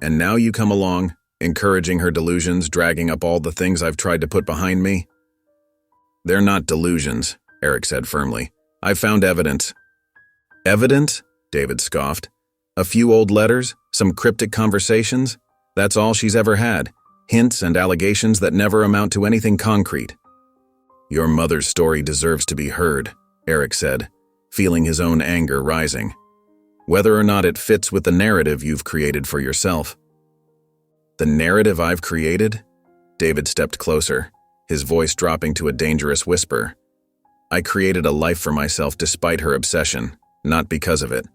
And now you come along, encouraging her delusions, dragging up all the things I've tried to put behind me?" "They're not delusions," Eric said firmly. "I've found evidence." "Evidence?" David scoffed. "A few old letters? Some cryptic conversations? That's all she's ever had. Hints and allegations that never amount to anything concrete." "Your mother's story deserves to be heard," Eric said, feeling his own anger rising. "Whether or not it fits with the narrative you've created for yourself." "The narrative I've created?" David stepped closer, his voice dropping to a dangerous whisper. "I created a life for myself despite her obsession, not because of it.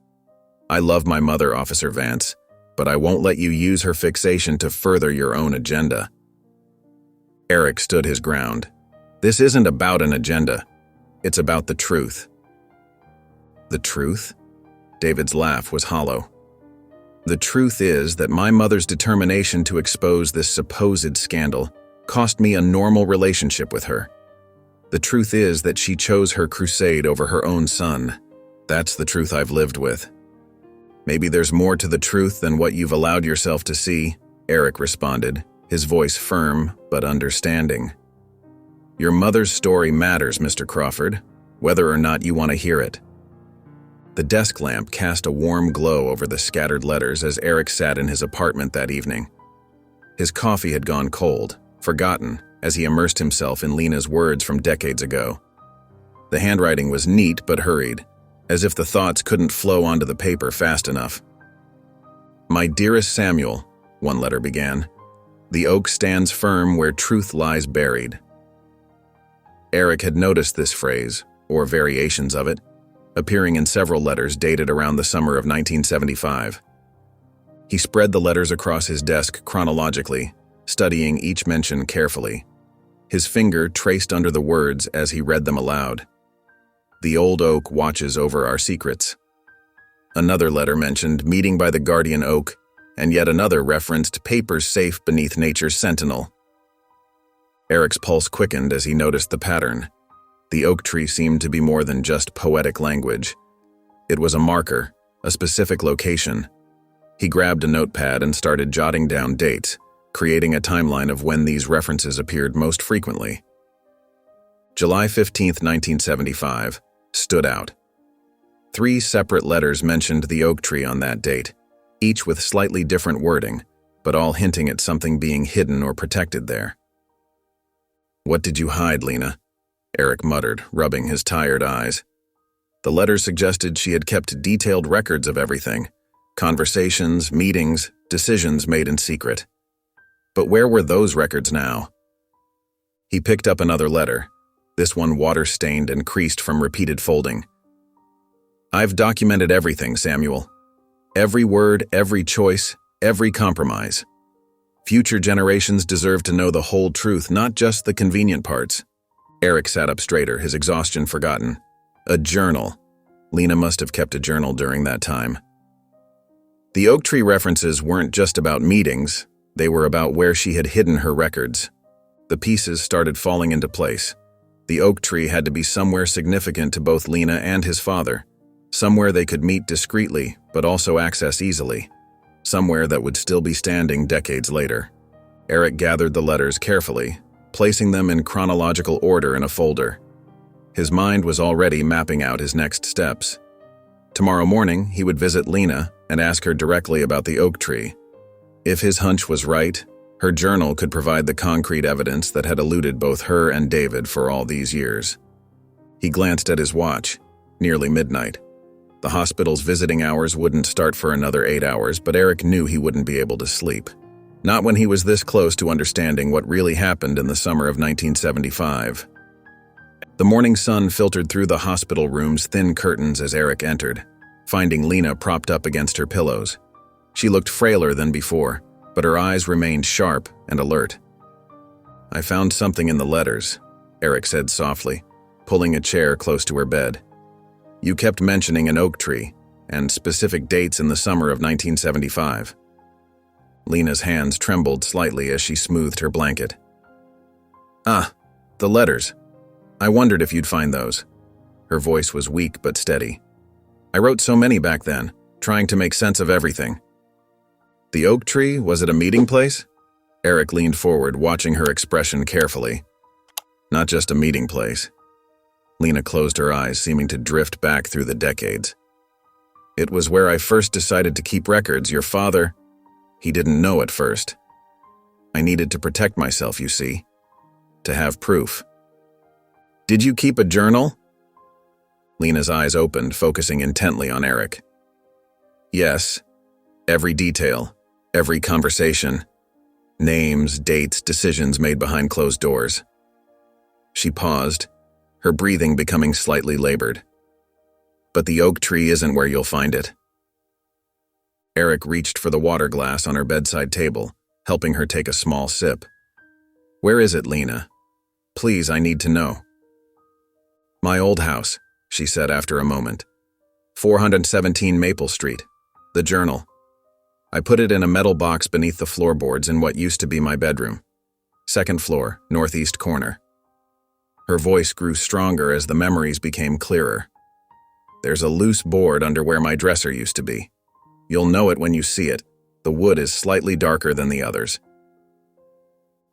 I love my mother, Officer Vance, but I won't let you use her fixation to further your own agenda." Eric stood his ground. "This isn't about an agenda. It's about the truth." "The truth?" David's laugh was hollow. "The truth is that my mother's determination to expose this supposed scandal cost me a normal relationship with her. The truth is that she chose her crusade over her own son. That's the truth I've lived with." "Maybe there's more to the truth than what you've allowed yourself to see," Eric responded, his voice firm but understanding. "Your mother's story matters, Mr. Crawford, whether or not you want to hear it." The desk lamp cast a warm glow over the scattered letters as Eric sat in his apartment that evening. His coffee had gone cold, forgotten, as he immersed himself in Lena's words from decades ago. The handwriting was neat but hurried, as if the thoughts couldn't flow onto the paper fast enough. "My dearest Samuel," one letter began, "the oak stands firm where truth lies buried." Eric had noticed this phrase, or variations of it, appearing in several letters dated around the summer of 1975. He spread the letters across his desk chronologically, studying each mention carefully. His finger traced under the words as he read them aloud. "The old oak watches over our secrets." Another letter mentioned meeting by the guardian oak, and yet another referenced papers safe beneath nature's sentinel. Eric's pulse quickened as he noticed the pattern. The oak tree seemed to be more than just poetic language. It was a marker, a specific location. He grabbed a notepad and started jotting down dates, creating a timeline of when these references appeared most frequently. July 15, 1975, stood out. 3 separate letters mentioned the oak tree on that date, each with slightly different wording, but all hinting at something being hidden or protected there. "What did you hide, Lena?" Eric muttered, rubbing his tired eyes. The letters suggested she had kept detailed records of everything: conversations, meetings, decisions made in secret. But where were those records now? He picked up another letter, this one water-stained and creased from repeated folding. "I've documented everything, Samuel. Every word, every choice, every compromise. Future generations deserve to know the whole truth, not just the convenient parts." Eric sat up straighter, his exhaustion forgotten. A journal. Lena must have kept a journal during that time. The oak tree references weren't just about meetings, they were about where she had hidden her records. The pieces started falling into place. The oak tree had to be somewhere significant to both Lena and his father, somewhere they could meet discreetly but also access easily, somewhere that would still be standing decades later. Eric gathered the letters carefully, placing them in chronological order in a folder. His mind was already mapping out his next steps. Tomorrow morning, he would visit Lena and ask her directly about the oak tree. If his hunch was right, her journal could provide the concrete evidence that had eluded both her and David for all these years. He glanced at his watch, nearly midnight. The hospital's visiting hours wouldn't start for another 8 hours, but Eric knew he wouldn't be able to sleep. Not when he was this close to understanding what really happened in the summer of 1975. The morning sun filtered through the hospital room's thin curtains as Eric entered, finding Lena propped up against her pillows. She looked frailer than before, but her eyes remained sharp and alert. "I found something in the letters," Eric said softly, pulling a chair close to her bed. "You kept mentioning an oak tree, and specific dates in the summer of 1975. Lena's hands trembled slightly as she smoothed her blanket. "Ah, the letters. I wondered if you'd find those." Her voice was weak but steady. I wrote so many back then, trying to make sense of everything. The oak tree, was it a meeting place? Eric leaned forward, watching her expression carefully. Not just a meeting place. Lena closed her eyes, seeming to drift back through the decades. It was where I first decided to keep records. Your father, he didn't know at first. I needed to protect myself, you see. To have proof. Did you keep a journal? Lena's eyes opened, focusing intently on Eric. Yes. Every detail, every conversation. Names, dates, decisions made behind closed doors. She paused, her breathing becoming slightly labored. But the oak tree isn't where you'll find it. Eric reached for the water glass on her bedside table, helping her take a small sip. Where is it, Lena? Please, I need to know. My old house, she said after a moment. 417 Maple Street. The journal. I put it in a metal box beneath the floorboards in what used to be my bedroom. Second floor, northeast corner. Her voice grew stronger as the memories became clearer. There's a loose board under where my dresser used to be. You'll know it when you see it. The wood is slightly darker than the others.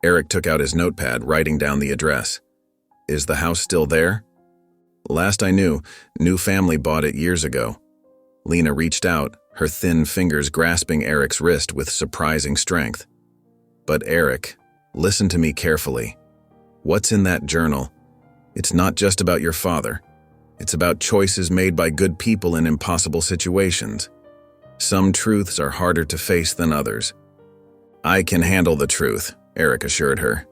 Eric took out his notepad, writing down the address. Is the house still there? Last I knew, new family bought it years ago. Lena reached out, her thin fingers grasping Eric's wrist with surprising strength. But Eric, listen to me carefully. What's in that journal? It's not just about your father. It's about choices made by good people in impossible situations. Some truths are harder to face than others. I can handle the truth, Eric assured her.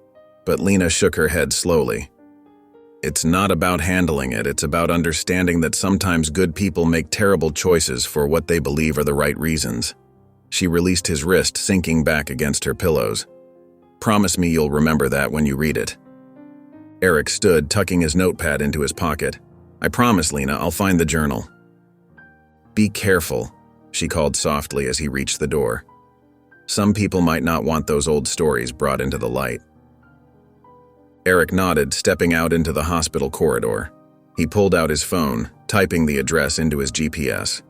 But Lena shook her head slowly. It's not about handling it, it's about understanding that sometimes good people make terrible choices for what they believe are the right reasons. She released his wrist, sinking back against her pillows. Promise me you'll remember that when you read it. Eric stood, tucking his notepad into his pocket. I promise, Lena, I'll find the journal. Be careful, she called softly as he reached the door. Some people might not want those old stories brought into the light. Eric nodded, stepping out into the hospital corridor. He pulled out his phone, typing the address into his GPS.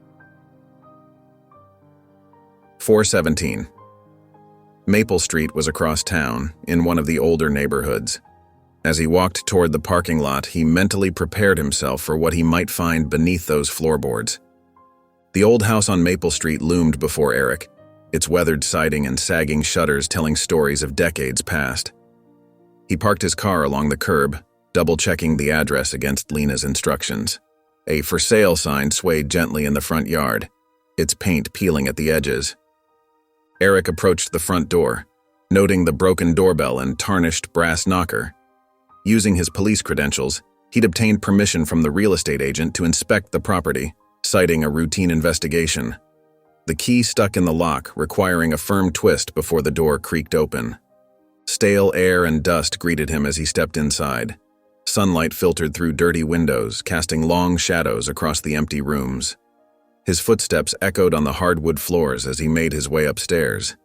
417. Maple Street was across town, in one of the older neighborhoods. As he walked toward the parking lot, he mentally prepared himself for what he might find beneath those floorboards. The old house on Maple Street loomed before Eric, its weathered siding and sagging shutters telling stories of decades past. He parked his car along the curb, double-checking the address against Lena's instructions. A for sale sign swayed gently in the front yard, its paint peeling at the edges. Eric approached the front door, noting the broken doorbell and tarnished brass knocker. Using his police credentials, he'd obtained permission from the real estate agent to inspect the property, citing a routine investigation. The key stuck in the lock, requiring a firm twist before the door creaked open. Stale air and dust greeted him as he stepped inside. Sunlight filtered through dirty windows, casting long shadows across the empty rooms. His footsteps echoed on the hardwood floors as he made his way upstairs,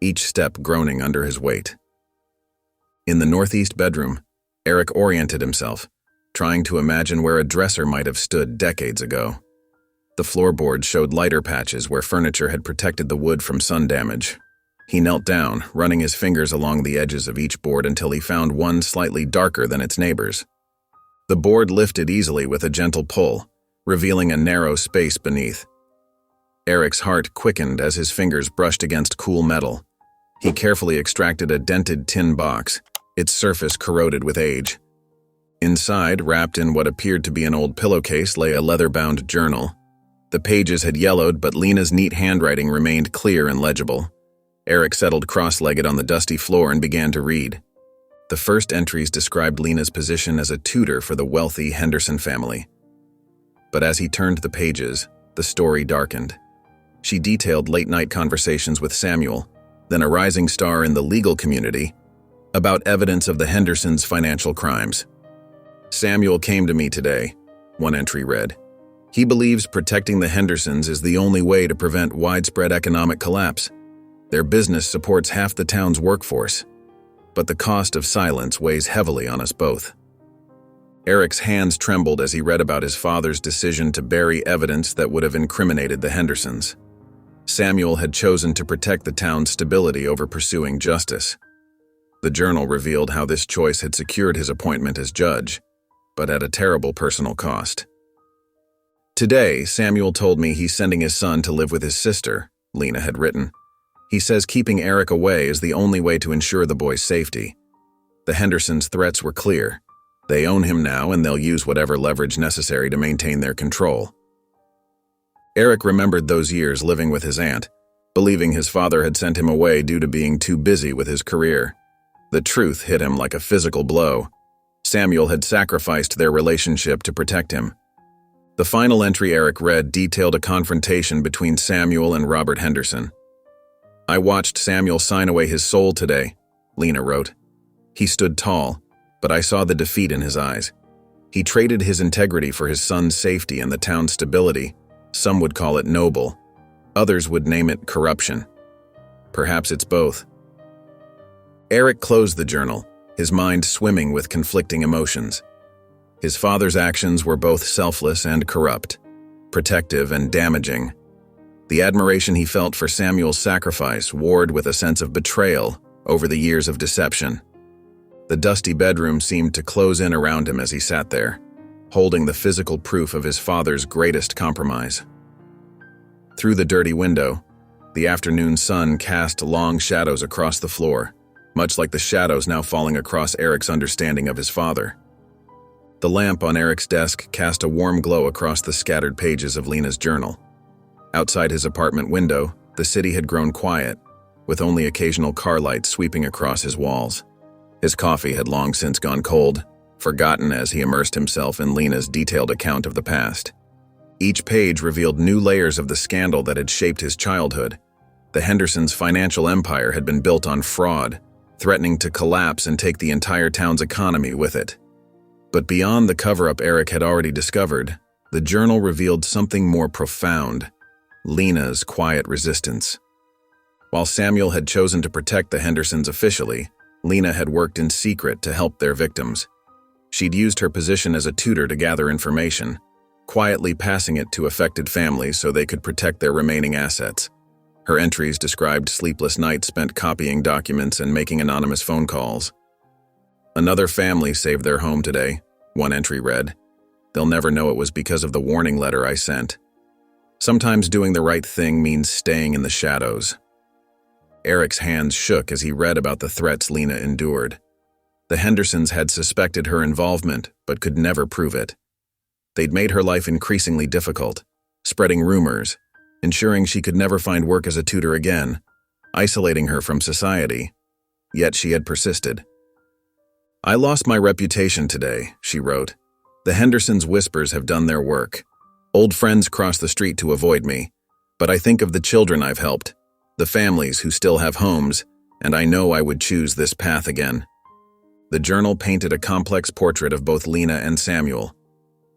each step groaning under his weight. In the northeast bedroom, Eric oriented himself, trying to imagine where a dresser might have stood decades ago. The floorboards showed lighter patches where furniture had protected the wood from sun damage. He knelt down, running his fingers along the edges of each board until he found one slightly darker than its neighbors. The board lifted easily with a gentle pull, revealing a narrow space beneath. Eric's heart quickened as his fingers brushed against cool metal. He carefully extracted a dented tin box, its surface corroded with age. Inside, wrapped in what appeared to be an old pillowcase, lay a leather-bound journal. The pages had yellowed, but Lena's neat handwriting remained clear and legible. Eric settled cross-legged on the dusty floor and began to read. The first entries described Lena's position as a tutor for the wealthy Henderson family. But as he turned the pages, the story darkened. She detailed late-night conversations with Samuel, then a rising star in the legal community, about evidence of the Hendersons' financial crimes. Samuel came to me today, one entry read. He believes protecting the Hendersons is the only way to prevent widespread economic collapse. Their business supports half the town's workforce, but the cost of silence weighs heavily on us both. Eric's hands trembled as he read about his father's decision to bury evidence that would have incriminated the Hendersons. Samuel had chosen to protect the town's stability over pursuing justice. The journal revealed how this choice had secured his appointment as judge, but at a terrible personal cost. "Today, Samuel told me he's sending his son to live with his sister," Lena had written. "He says keeping Eric away is the only way to ensure the boy's safety. The Hendersons' threats were clear. They own him now, and they'll use whatever leverage necessary to maintain their control." Eric remembered those years living with his aunt, believing his father had sent him away due to being too busy with his career. The truth hit him like a physical blow. Samuel had sacrificed their relationship to protect him. The final entry Eric read detailed a confrontation between Samuel and Robert Henderson. "I watched Samuel sign away his soul today," Lena wrote. "He stood tall, but I saw the defeat in his eyes. He traded his integrity for his son's safety and the town's stability. Some would call it noble. Others would name it corruption. Perhaps it's both." Eric closed the journal, his mind swimming with conflicting emotions. His father's actions were both selfless and corrupt, protective and damaging. The admiration he felt for Samuel's sacrifice warred with a sense of betrayal over the years of deception. The dusty bedroom seemed to close in around him as he sat there, holding the physical proof of his father's greatest compromise. Through the dirty window, the afternoon sun cast long shadows across the floor, much like the shadows now falling across Eric's understanding of his father. The lamp on Eric's desk cast a warm glow across the scattered pages of Lena's journal. Outside his apartment window, the city had grown quiet, with only occasional car lights sweeping across his walls. His coffee had long since gone cold, forgotten as he immersed himself in Lena's detailed account of the past. Each page revealed new layers of the scandal that had shaped his childhood. The Hendersons' financial empire had been built on fraud, threatening to collapse and take the entire town's economy with it. But beyond the cover-up Eric had already discovered, the journal revealed something more profound: Lena's quiet resistance. While Samuel had chosen to protect the Hendersons officially, Lena had worked in secret to help their victims. She'd used her position as a tutor to gather information, quietly passing it to affected families so they could protect their remaining assets. Her entries described sleepless nights spent copying documents and making anonymous phone calls. "Another family saved their home today," one entry read. "They'll never know it was because of the warning letter I sent. Sometimes doing the right thing means staying in the shadows." Eric's hands shook as he read about the threats Lena endured. The Hendersons had suspected her involvement, but could never prove it. They'd made her life increasingly difficult, spreading rumors, ensuring she could never find work as a tutor again, isolating her from society. Yet she had persisted. "I lost my reputation today," she wrote. "The Hendersons' whispers have done their work. Old friends cross the street to avoid me, but I think of the children I've helped, the families who still have homes, and I know I would choose this path again." The journal painted a complex portrait of both Lena and Samuel.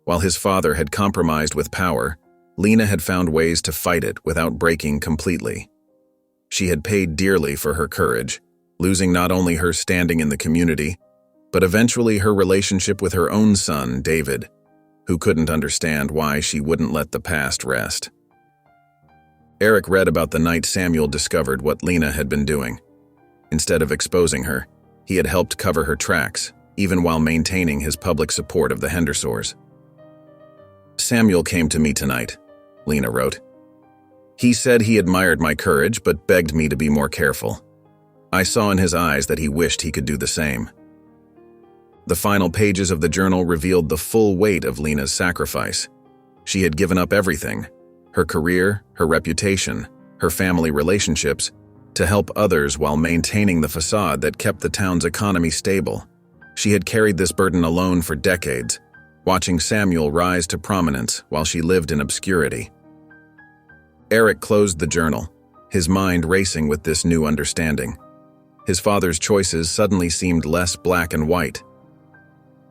While his father had compromised with power, Lena had found ways to fight it without breaking completely. She had paid dearly for her courage, losing not only her standing in the community, but eventually her relationship with her own son, David, who couldn't understand why she wouldn't let the past rest. Eric read about the night Samuel discovered what Lena had been doing. Instead of exposing her, he had helped cover her tracks, even while maintaining his public support of the Hendersons. "Samuel came to me tonight," Lena wrote. "He said he admired my courage but begged me to be more careful. I saw in his eyes that he wished he could do the same." The final pages of the journal revealed the full weight of Lena's sacrifice. She had given up everything: her career, her reputation, her family relationships, to help others while maintaining the facade that kept the town's economy stable. She had carried this burden alone for decades, watching Samuel rise to prominence while she lived in obscurity. Eric closed the journal, his mind racing with this new understanding. His father's choices suddenly seemed less black and white.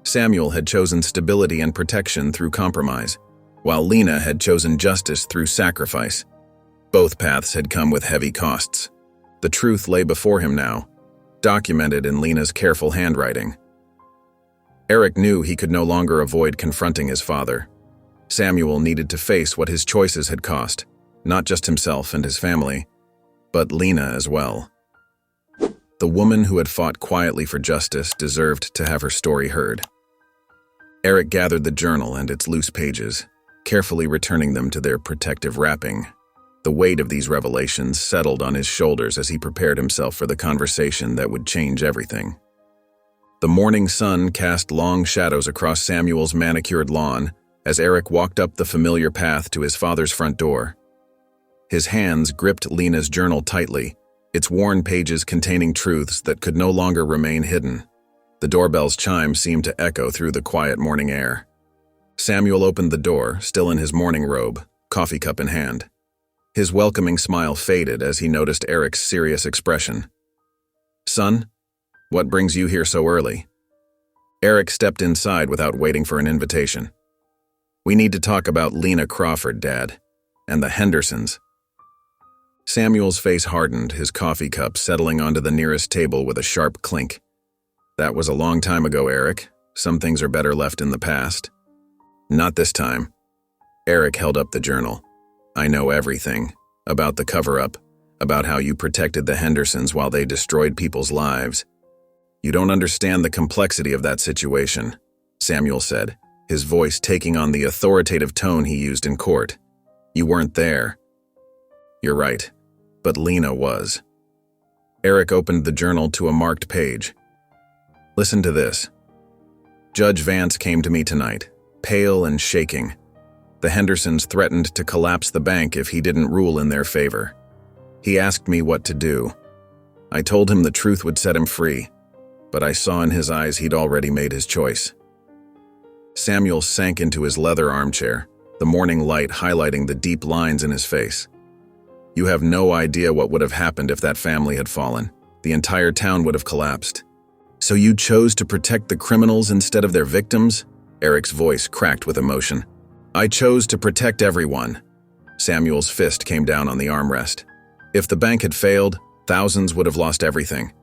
Samuel had chosen stability and protection through compromise, while Lena had chosen justice through sacrifice. Both paths had come with heavy costs. The truth lay before him now, documented in Lena's careful handwriting. Eric knew he could no longer avoid confronting his father. Samuel needed to face what his choices had cost, not just himself and his family, but Lena as well. The woman who had fought quietly for justice deserved to have her story heard. Eric gathered the journal and its loose pages, carefully returning them to their protective wrapping. The weight of these revelations settled on his shoulders as he prepared himself for the conversation that would change everything. The morning sun cast long shadows across Samuel's manicured lawn as Eric walked up the familiar path to his father's front door. His hands gripped Lena's journal tightly, its worn pages containing truths that could no longer remain hidden. The doorbell's chime seemed to echo through the quiet morning air. Samuel opened the door, still in his morning robe, coffee cup in hand. His welcoming smile faded as he noticed Eric's serious expression. "Son, what brings you here so early?" Eric stepped inside without waiting for an invitation. "We need to talk about Lena Crawford, Dad, and the Hendersons." Samuel's face hardened, his coffee cup settling onto the nearest table with a sharp clink. "That was a long time ago, Eric. Some things are better left in the past." "Not this time." Eric held up the journal. "I know everything. About the cover-up, about how you protected the Hendersons while they destroyed people's lives. You don't understand the complexity of that situation," Samuel said, his voice taking on the authoritative tone he used in court. "You weren't there." "You're right, but Lena was." Eric opened the journal to a marked page. "Listen to this. Judge Vance came to me tonight, pale and shaking. The Hendersons threatened to collapse the bank if he didn't rule in their favor. He asked me what to do. I told him the truth would set him free, but I saw in his eyes he'd already made his choice." Samuel sank into his leather armchair, the morning light highlighting the deep lines in his face. "You have no idea what would have happened if that family had fallen. The entire town would have collapsed. So you chose to protect the criminals instead of their victims?" Eric's voice cracked with emotion. "I chose to protect everyone." Samuel's fist came down on the armrest. "If the bank had failed, thousands would have lost everything.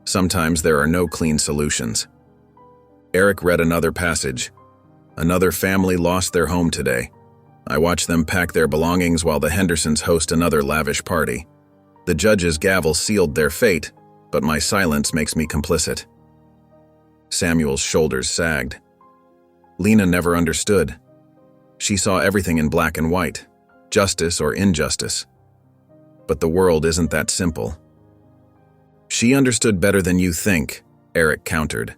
Sometimes there are no clean solutions." Eric read another passage. "Another family lost their home today. I watched them pack their belongings while the Hendersons host another lavish party. The judge's gavel sealed their fate, but my silence makes me complicit." Samuel's shoulders sagged. Lena never understood. She saw everything in black and white, justice or injustice. But the world isn't that simple. "She understood better than you think," Eric countered.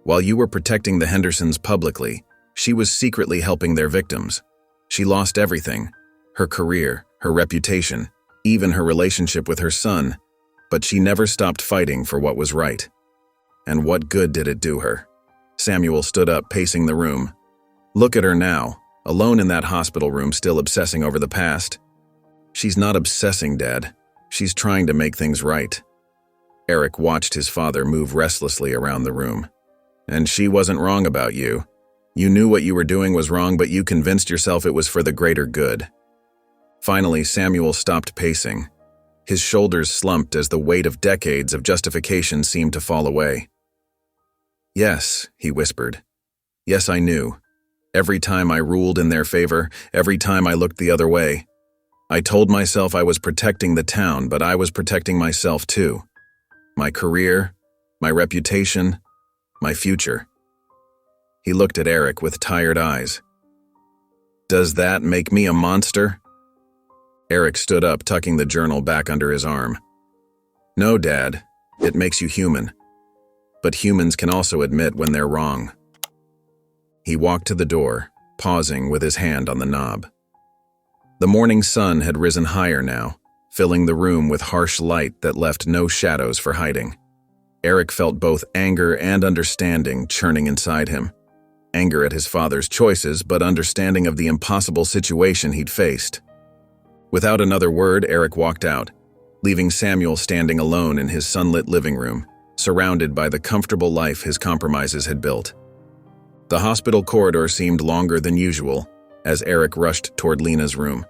"While you were protecting the Hendersons publicly, she was secretly helping their victims. She lost everything, her career, her reputation, even her relationship with her son, but she never stopped fighting for what was right. And what good did it do her?" Samuel stood up, pacing the room. "Look at her now, alone in that hospital room, still obsessing over the past." "She's not obsessing, Dad. She's trying to make things right." Eric watched his father move restlessly around the room. "And she wasn't wrong about you. You knew what you were doing was wrong, but you convinced yourself it was for the greater good." Finally, Samuel stopped pacing. His shoulders slumped as the weight of decades of justification seemed to fall away. "Yes," he whispered. "Yes, I knew. Every time I ruled in their favor, every time I looked the other way. I told myself I was protecting the town, but I was protecting myself too. My career, my reputation, my future." He looked at Eric with tired eyes. "Does that make me a monster?" Eric stood up, tucking the journal back under his arm. "No, Dad. It makes you human. But humans can also admit when they're wrong." He walked to the door, pausing with his hand on the knob. The morning sun had risen higher now, filling the room with harsh light that left no shadows for hiding. Eric felt both anger and understanding churning inside him. Anger at his father's choices, but understanding of the impossible situation he'd faced. Without another word, Eric walked out, leaving Samuel standing alone in his sunlit living room, surrounded by the comfortable life his compromises had built. The hospital corridor seemed longer than usual as Eric rushed toward Lena's room.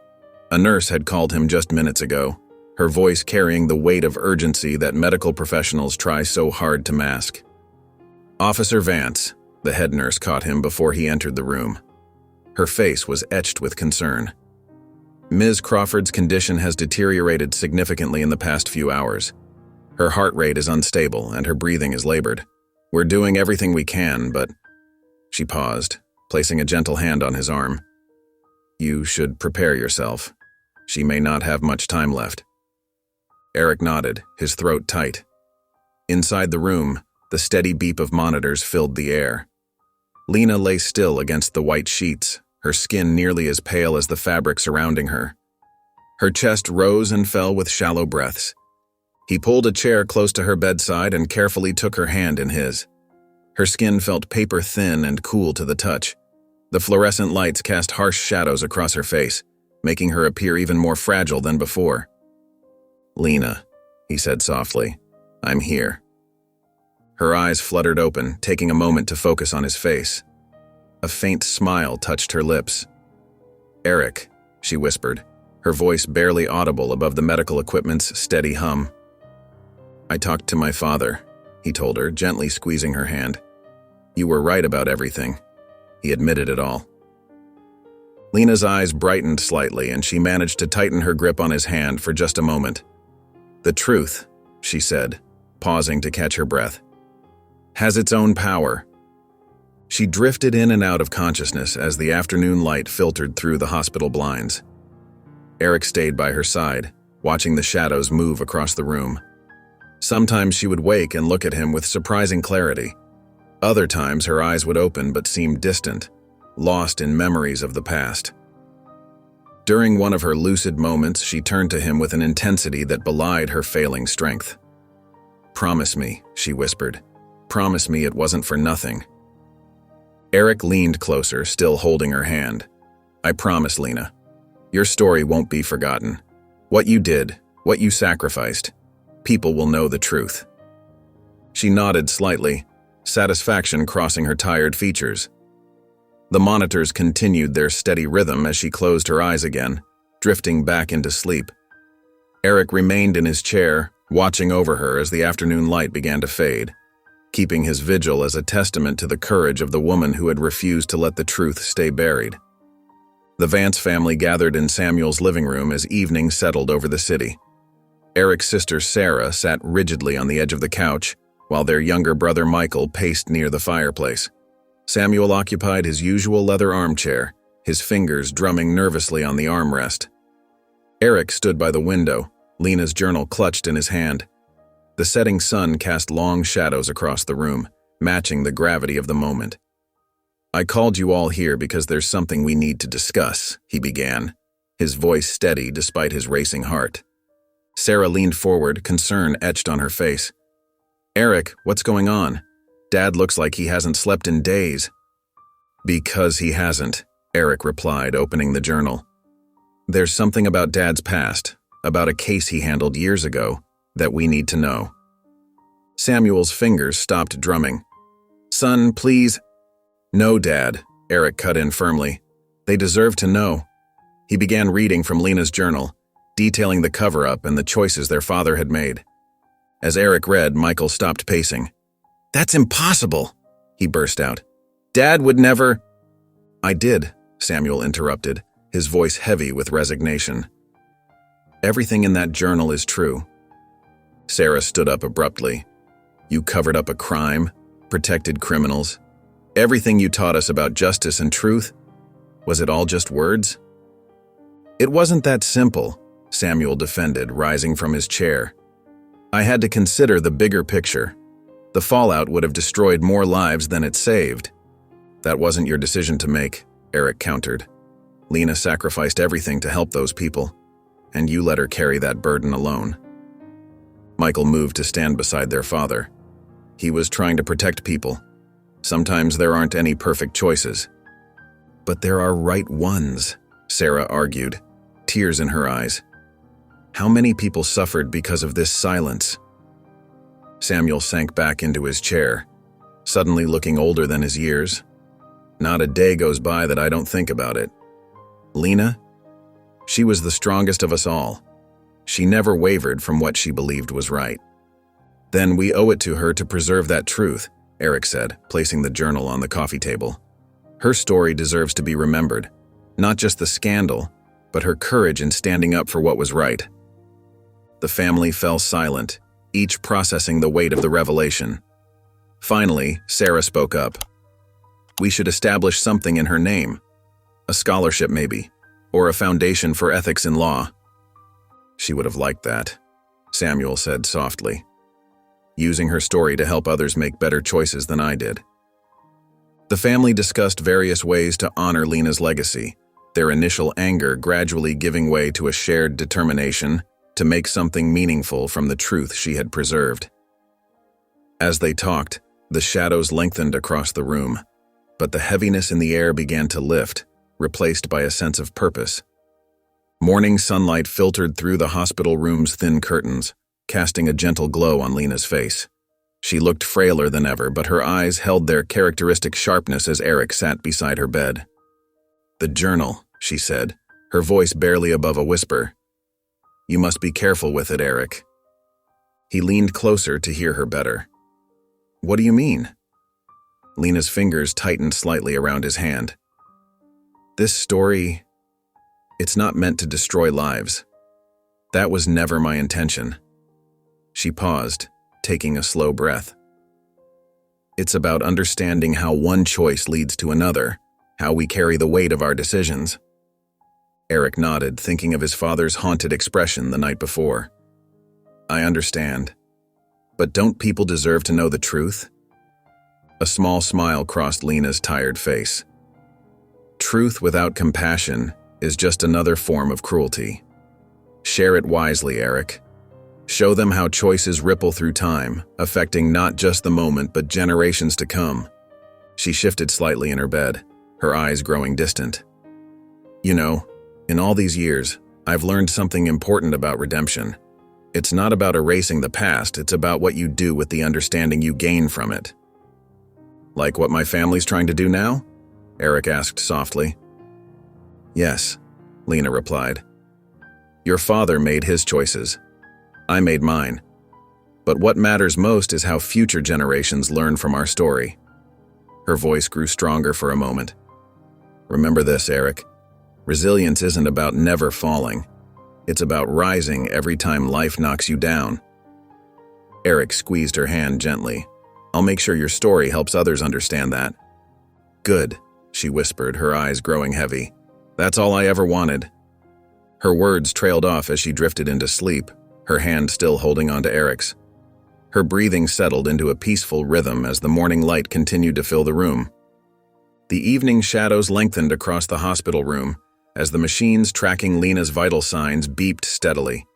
A nurse had called him just minutes ago, her voice carrying the weight of urgency that medical professionals try so hard to mask. "Officer Vance, The head nurse caught him before he entered the room. Her face was etched with concern. Ms. Crawford's condition has deteriorated significantly in the past few hours. Her heart rate is unstable and her breathing is labored. We're doing everything we can, but... She paused, placing a gentle hand on his arm. You should prepare yourself. She may not have much time left. Eric nodded, his throat tight. Inside the room, the steady beep of monitors filled the air. Lena lay still against the white sheets, her skin nearly as pale as the fabric surrounding her. Her chest rose and fell with shallow breaths. He pulled a chair close to her bedside and carefully took her hand in his. Her skin felt paper-thin and cool to the touch. The fluorescent lights cast harsh shadows across her face, making her appear even more fragile than before. Lena, he said softly, I'm here. Her eyes fluttered open, taking a moment to focus on his face. A faint smile touched her lips. Eric, she whispered, her voice barely audible above the medical equipment's steady hum. I talked to my father, he told her, gently squeezing her hand. You were right about everything. He admitted it all. Lena's eyes brightened slightly, and she managed to tighten her grip on his hand for just a moment. The truth, she said, pausing to catch her breath, has its own power. She drifted in and out of consciousness as the afternoon light filtered through the hospital blinds. Eric stayed by her side, watching the shadows move across the room. Sometimes she would wake and look at him with surprising clarity. Other times her eyes would open but seem distant, lost in memories of the past. During one of her lucid moments, she turned to him with an intensity that belied her failing strength. Promise me, she whispered. Promise me it wasn't for nothing. Eric leaned closer, still holding her hand. I promise, Lena. Your story won't be forgotten. What you did, what you sacrificed, people will know the truth. She nodded slightly, satisfaction crossing her tired features. The monitors continued their steady rhythm as she closed her eyes again, drifting back into sleep. Eric remained in his chair, watching over her as the afternoon light began to fade, keeping his vigil as a testament to the courage of the woman who had refused to let the truth stay buried. The Vance family gathered in Samuel's living room as evening settled over the city. Eric's sister Sarah sat rigidly on the edge of the couch, while their younger brother Michael paced near the fireplace. Samuel occupied his usual leather armchair, his fingers drumming nervously on the armrest. Eric stood by the window, Lena's journal clutched in his hand. The setting sun cast long shadows across the room, matching the gravity of the moment. I called you all here because there's something we need to discuss, he began, his voice steady despite his racing heart. Sarah leaned forward, concern etched on her face. Eric, what's going on? Dad looks like he hasn't slept in days. Because he hasn't, Eric replied, opening the journal. There's something about Dad's past, about a case he handled years ago, that we need to know. Samuel's fingers stopped drumming. Son, please. No, Dad, Eric cut in firmly. They deserve to know. He began reading from Lena's journal, detailing the cover-up and the choices their father had made. As Eric read, Michael stopped pacing. That's impossible, he burst out. Dad would never... I did, Samuel interrupted, his voice heavy with resignation. Everything in that journal is true. Sarah stood up abruptly. You covered up a crime, protected criminals. Everything you taught us about justice and truth, was it all just words? It wasn't that simple, Samuel defended, rising from his chair. I had to consider the bigger picture. The fallout would have destroyed more lives than it saved. That wasn't your decision to make, Eric countered. Lena sacrificed everything to help those people, and you let her carry that burden alone. Michael moved to stand beside their father. He was trying to protect people. Sometimes there aren't any perfect choices. But there are right ones, Sarah argued, tears in her eyes. How many people suffered because of this silence? Samuel sank back into his chair, suddenly looking older than his years. Not a day goes by that I don't think about it. Lena? She was the strongest of us all. She never wavered from what she believed was right. Then we owe it to her to preserve that truth, Eric said, placing the journal on the coffee table. Her story deserves to be remembered, not just the scandal, but her courage in standing up for what was right. The family fell silent, each processing the weight of the revelation. Finally, Sarah spoke up. We should establish something in her name. A scholarship maybe, or a foundation for ethics in law. She would have liked that, Samuel said softly, using her story to help others make better choices than I did. The family discussed various ways to honor Lena's legacy, their initial anger gradually giving way to a shared determination to make something meaningful from the truth she had preserved. As they talked, the shadows lengthened across the room, but the heaviness in the air began to lift, replaced by a sense of purpose. Morning sunlight filtered through the hospital room's thin curtains, casting a gentle glow on Lena's face. She looked frailer than ever, but her eyes held their characteristic sharpness as Eric sat beside her bed. "The journal," she said, her voice barely above a whisper. "You must be careful with it, Eric." He leaned closer to hear her better. "What do you mean?" Lena's fingers tightened slightly around his hand. "This story, it's not meant to destroy lives. That was never my intention." She paused, taking a slow breath. "It's about understanding how one choice leads to another, how we carry the weight of our decisions." Eric nodded, thinking of his father's haunted expression the night before. "I understand. But don't people deserve to know the truth?" A small smile crossed Lena's tired face. "Truth without compassion is just another form of cruelty. Share it wisely, Eric. Show them how choices ripple through time, affecting not just the moment but generations to come." She shifted slightly in her bed, her eyes growing distant. "You know, in all these years, I've learned something important about redemption. It's not about erasing the past, it's about what you do with the understanding you gain from it." "Like what my family's trying to do now?" Eric asked softly. "Yes," Lena replied. "Your father made his choices. I made mine. But what matters most is how future generations learn from our story." Her voice grew stronger for a moment. "Remember this, Eric. Resilience isn't about never falling. It's about rising every time life knocks you down." Eric squeezed her hand gently. "I'll make sure your story helps others understand that." "Good," she whispered, her eyes growing heavy. "That's all I ever wanted." Her words trailed off as she drifted into sleep, her hand still holding onto Eric's. Her breathing settled into a peaceful rhythm as the morning light continued to fill the room. The evening shadows lengthened across the hospital room as the machines tracking Lena's vital signs beeped steadily.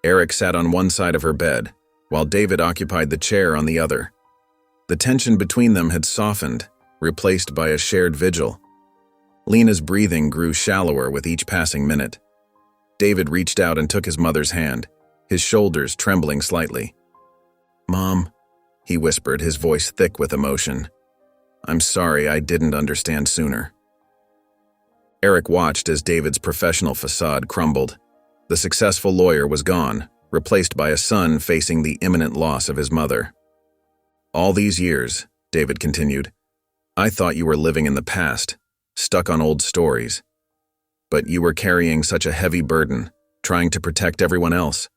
Eric sat on one side of her bed, while David occupied the chair on the other. The tension between them had softened, replaced by a shared vigil. Lena's breathing grew shallower with each passing minute. David reached out and took his mother's hand, his shoulders trembling slightly. "Mom," he whispered, his voice thick with emotion. "I'm sorry I didn't understand sooner." Eric watched as David's professional facade crumbled. The successful lawyer was gone, replaced by a son facing the imminent loss of his mother. "All these years," David continued, "I thought you were living in the past, stuck on old stories. But you were carrying such a heavy burden, trying to protect everyone else."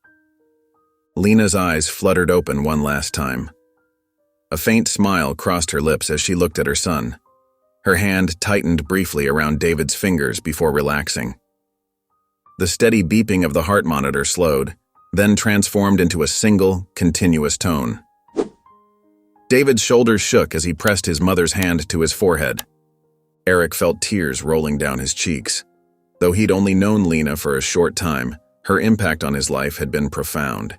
Lena's eyes fluttered open one last time. A faint smile crossed her lips as she looked at her son. Her hand tightened briefly around David's fingers before relaxing. The steady beeping of the heart monitor slowed, then transformed into a single, continuous tone. David's shoulders shook as he pressed his mother's hand to his forehead. Eric felt tears rolling down his cheeks. Though he'd only known Lena for a short time, her impact on his life had been profound.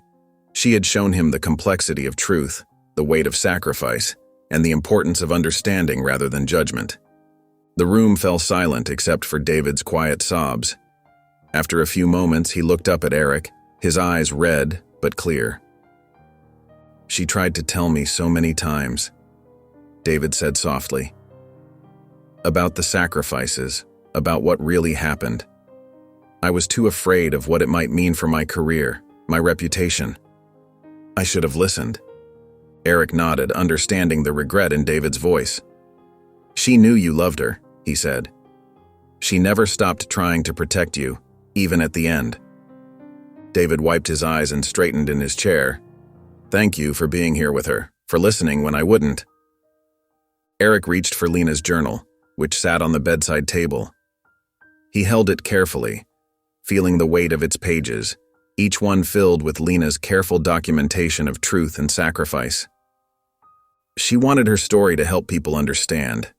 She had shown him the complexity of truth, the weight of sacrifice, and the importance of understanding rather than judgment. The room fell silent except for David's quiet sobs. After a few moments, he looked up at Eric, his eyes red but clear. "She tried to tell me so many times," David said softly. "About the sacrifices, about what really happened. I was too afraid of what it might mean for my career, my reputation. I should have listened." Eric nodded, understanding the regret in David's voice. She knew you loved her, he said. She never stopped trying to protect you, even at the end. David wiped his eyes and straightened in his chair. Thank you for being here with her, for listening when I wouldn't. Eric reached for Lena's journal, which sat on the bedside table. He held it carefully, feeling the weight of its pages, each one filled with Lena's careful documentation of truth and sacrifice. She wanted her story to help people understand,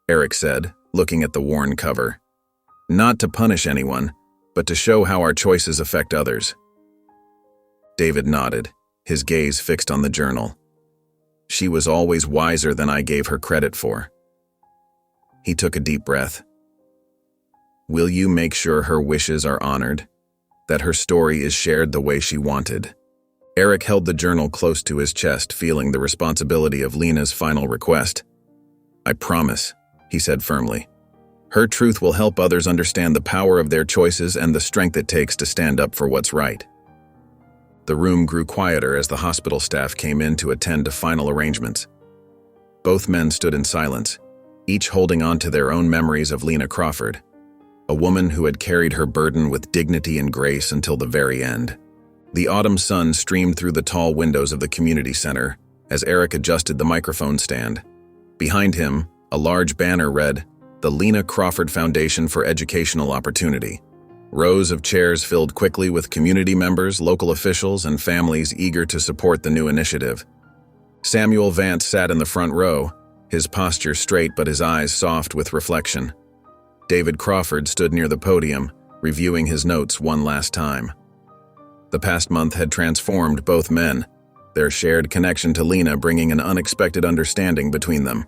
Eric said, looking at the worn cover. Not to punish anyone, but to show how our choices affect others. David nodded, his gaze fixed on the journal. She was always wiser than I gave her credit for. He took a deep breath. Will you make sure her wishes are honored? That her story is shared the way she wanted? Eric held the journal close to his chest, feeling the responsibility of Lena's final request. I promise, he said firmly. Her truth will help others understand the power of their choices and the strength it takes to stand up for what's right. The room grew quieter as the hospital staff came in to attend to final arrangements. Both men stood in silence, each holding on to their own memories of Lena Crawford, a woman who had carried her burden with dignity and grace until the very end. The autumn sun streamed through the tall windows of the community center as Eric adjusted the microphone stand. Behind him, a large banner read, "The Lena Crawford Foundation for Educational Opportunity." Rows of chairs filled quickly with community members, local officials, and families eager to support the new initiative. Samuel Vance sat in the front row, his posture straight but his eyes soft with reflection. David Crawford stood near the podium, reviewing his notes one last time. The past month had transformed both men, their shared connection to Lena bringing an unexpected understanding between them.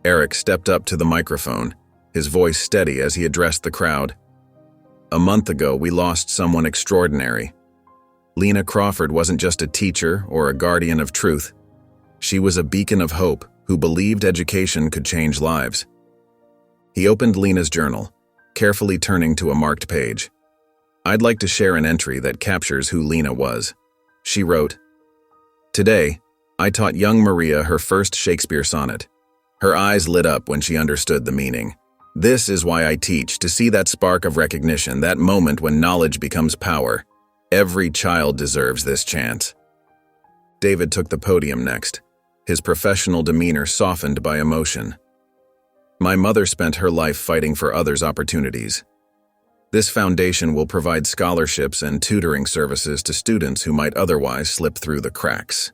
Eric stepped up to the microphone, his voice steady as he addressed the crowd. A month ago, we lost someone extraordinary. Lena Crawford wasn't just a teacher or a guardian of truth. She was a beacon of hope who believed education could change lives. He opened Lena's journal, carefully turning to a marked page. I'd like to share an entry that captures who Lena was. She wrote, "Today, I taught young Maria her first Shakespeare sonnet. Her eyes lit up when she understood the meaning. This is why I teach, to see that spark of recognition, that moment when knowledge becomes power. Every child deserves this chance." David took the podium next, his professional demeanor softened by emotion. My mother spent her life fighting for others' opportunities. This foundation will provide scholarships and tutoring services to students who might otherwise slip through the cracks.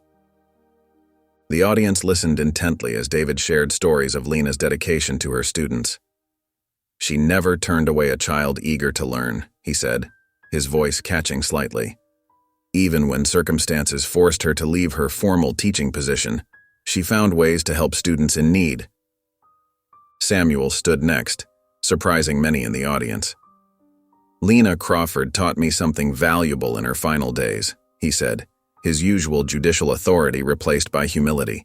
The audience listened intently as David shared stories of Lena's dedication to her students. She never turned away a child eager to learn, he said, his voice catching slightly. Even when circumstances forced her to leave her formal teaching position, she found ways to help students in need. Samuel stood next, surprising many in the audience. Lena Crawford taught me something valuable in her final days, he said, his usual judicial authority replaced by humility.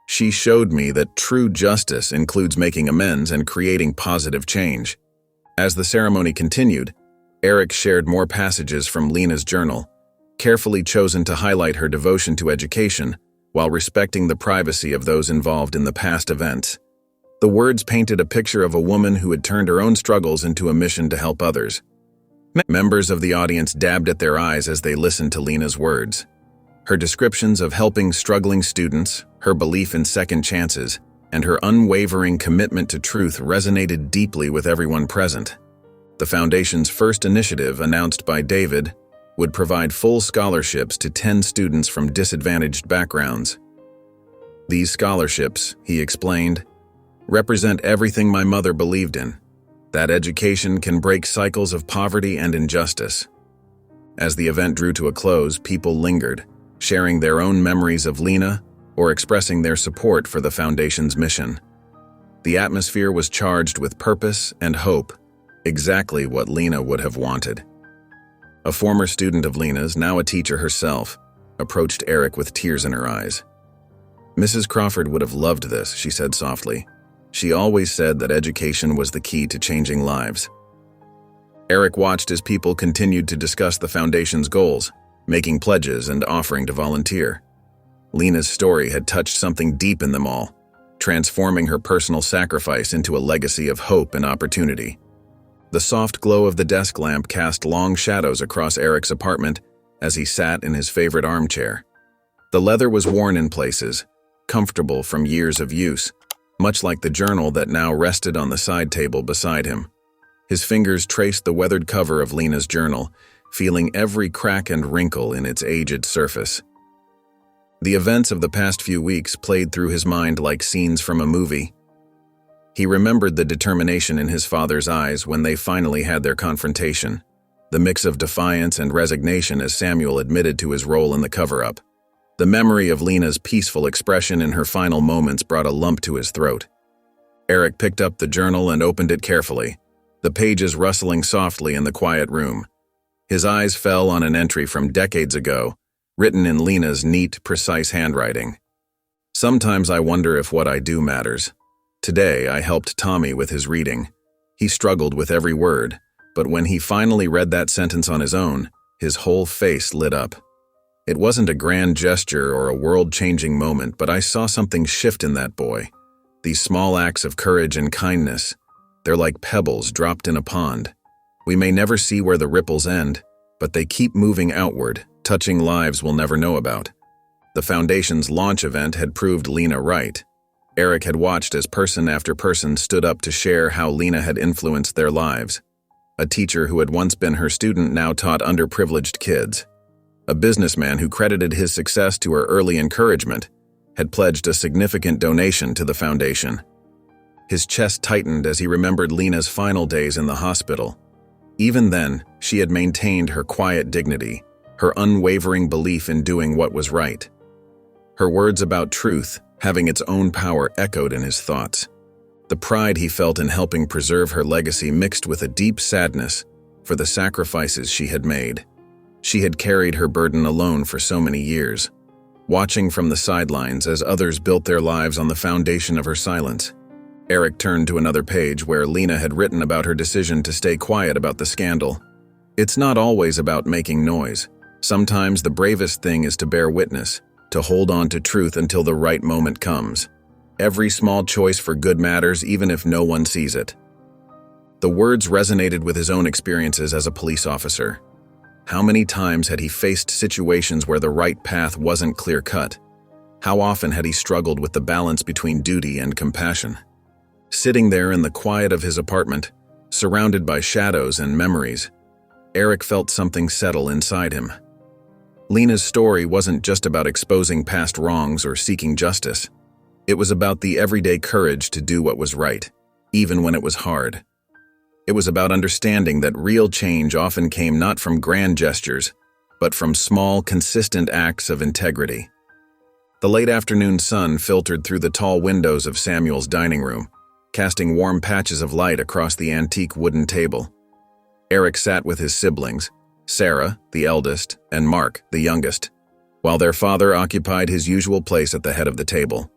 She showed me that true justice includes making amends and creating positive change. As the ceremony continued, Eric shared more passages from Lena's journal, carefully chosen to highlight her devotion to education while respecting the privacy of those involved in the past events. The words painted a picture of a woman who had turned her own struggles into a mission to help others. Members of the audience dabbed at their eyes as they listened to Lena's words. Her descriptions of helping struggling students, her belief in second chances, and her unwavering commitment to truth resonated deeply with everyone present. The Foundation's first initiative, announced by David, would provide full scholarships to 10 students from disadvantaged backgrounds. These scholarships, he explained, represent everything my mother believed in, that education can break cycles of poverty and injustice. As the event drew to a close, people lingered, sharing their own memories of Lena or expressing their support for the Foundation's mission. The atmosphere was charged with purpose and hope, exactly what Lena would have wanted. A former student of Lena's, now a teacher herself, approached Eric with tears in her eyes. Mrs. Crawford would have loved this, she said softly. She always said that education was the key to changing lives. Eric watched as people continued to discuss the Foundation's goals, making pledges and offering to volunteer. Lena's story had touched something deep in them all, transforming her personal sacrifice into a legacy of hope and opportunity. The soft glow of the desk lamp cast long shadows across Eric's apartment as he sat in his favorite armchair. The leather was worn in places, comfortable from years of use, much like the journal that now rested on the side table beside him. His fingers traced the weathered cover of Lena's journal, feeling every crack and wrinkle in its aged surface. The events of the past few weeks played through his mind like scenes from a movie. He remembered the determination in his father's eyes when they finally had their confrontation, the mix of defiance and resignation as Samuel admitted to his role in the cover-up. The memory of Lena's peaceful expression in her final moments brought a lump to his throat. Eric picked up the journal and opened it carefully, the pages rustling softly in the quiet room. His eyes fell on an entry from decades ago, written in Lena's neat, precise handwriting. "Sometimes I wonder if what I do matters. Today I helped Tommy with his reading. He struggled with every word, but when he finally read that sentence on his own, his whole face lit up. It wasn't a grand gesture or a world-changing moment, but I saw something shift in that boy. These small acts of courage and kindness, they're like pebbles dropped in a pond. We may never see where the ripples end, but they keep moving outward, touching lives we'll never know about." The Foundation's launch event had proved Lena right. Eric had watched as person after person stood up to share how Lena had influenced their lives. A teacher who had once been her student now taught underprivileged kids. A businessman who credited his success to her early encouragement had pledged a significant donation to the Foundation. His chest tightened as he remembered Lena's final days in the hospital. Even then, she had maintained her quiet dignity, her unwavering belief in doing what was right. Her words about truth, having its own power, echoed in his thoughts. The pride he felt in helping preserve her legacy mixed with a deep sadness for the sacrifices she had made. She had carried her burden alone for so many years, watching from the sidelines as others built their lives on the foundation of her silence. Eric turned to another page where Lena had written about her decision to stay quiet about the scandal. "It's not always about making noise. Sometimes the bravest thing is to bear witness, to hold on to truth until the right moment comes. Every small choice for good matters even if no one sees it." The words resonated with his own experiences as a police officer. How many times had he faced situations where the right path wasn't clear-cut? How often had he struggled with the balance between duty and compassion? Sitting there in the quiet of his apartment, surrounded by shadows and memories, Eric felt something settle inside him. Lena's story wasn't just about exposing past wrongs or seeking justice. It was about the everyday courage to do what was right, even when it was hard. It was about understanding that real change often came not from grand gestures, but from small, consistent acts of integrity. The late afternoon sun filtered through the tall windows of Samuel's dining room, casting warm patches of light across the antique wooden table. Eric sat with his siblings, Sarah, the eldest, and Mark, the youngest, while their father occupied his usual place at the head of the table.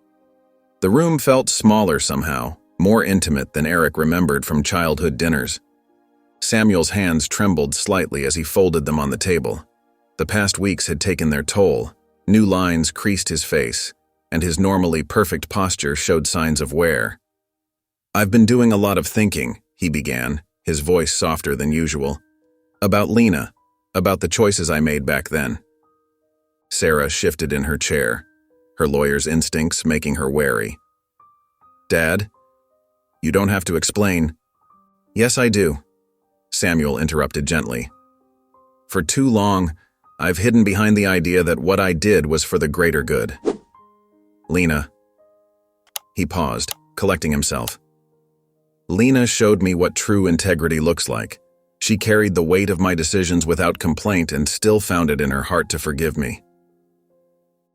The room felt smaller somehow, more intimate than Eric remembered from childhood dinners. Samuel's hands trembled slightly as he folded them on the table. The past weeks had taken their toll. New lines creased his face, and his normally perfect posture showed signs of wear. "I've been doing a lot of thinking," he began, his voice softer than usual. "About Lena, about the choices I made back then." Sarah shifted in her chair, her lawyer's instincts making her wary. "Dad, you don't have to explain." "Yes, I do," Samuel interrupted gently. "For too long, I've hidden behind the idea that what I did was for the greater good. Lena." He paused, collecting himself. "Lena showed me what true integrity looks like. She carried the weight of my decisions without complaint and still found it in her heart to forgive me."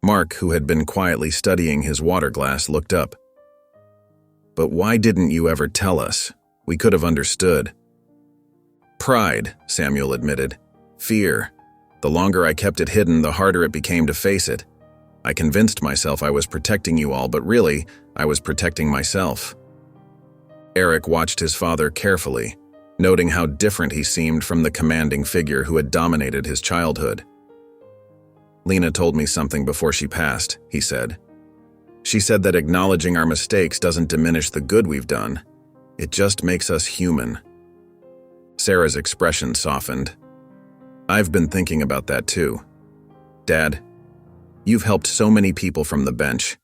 Mark, who had been quietly studying his water glass, looked up. "But why didn't you ever tell us? We could have understood." "Pride," Samuel admitted. "Fear. The longer I kept it hidden, the harder it became to face it. I convinced myself I was protecting you all, but really, I was protecting myself." Eric watched his father carefully, noting how different he seemed from the commanding figure who had dominated his childhood. Lena told me something before she passed, he said. She said that acknowledging our mistakes doesn't diminish the good we've done. It just makes us human. Sarah's expression softened. I've been thinking about that too. Dad, you've helped so many people from the bench.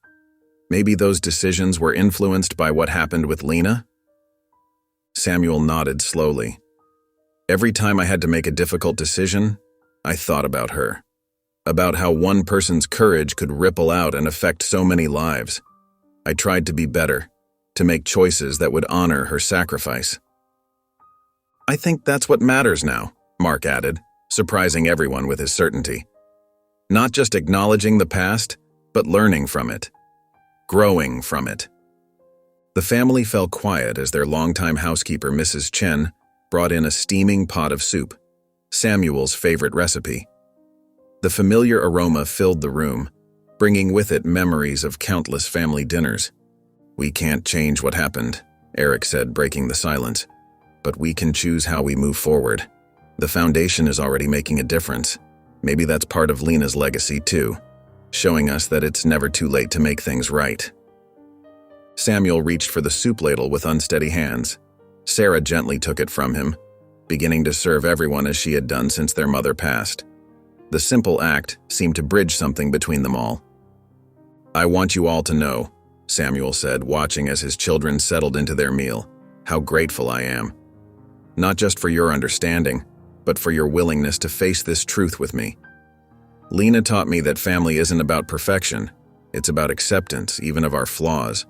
Maybe those decisions were influenced by what happened with Lena? Samuel nodded slowly. Every time I had to make a difficult decision, I thought about her. About how one person's courage could ripple out and affect so many lives. I tried to be better, to make choices that would honor her sacrifice. I think that's what matters now, Mark added, surprising everyone with his certainty. Not just acknowledging the past, but learning from it. Growing from it. The family fell quiet as their longtime housekeeper, Mrs. Chen, brought in a steaming pot of soup, Samuel's favorite recipe. The familiar aroma filled the room, bringing with it memories of countless family dinners. We can't change what happened, Eric said, breaking the silence. But we can choose how we move forward. The foundation is already making a difference. Maybe that's part of Lena's legacy too, showing us that it's never too late to make things right. Samuel reached for the soup ladle with unsteady hands. Sarah gently took it from him, beginning to serve everyone as she had done since their mother passed. The simple act seemed to bridge something between them all. I want you all to know, Samuel said, watching as his children settled into their meal, how grateful I am. Not just for your understanding, but for your willingness to face this truth with me. Lena taught me that family isn't about perfection, it's about acceptance, even of our flaws.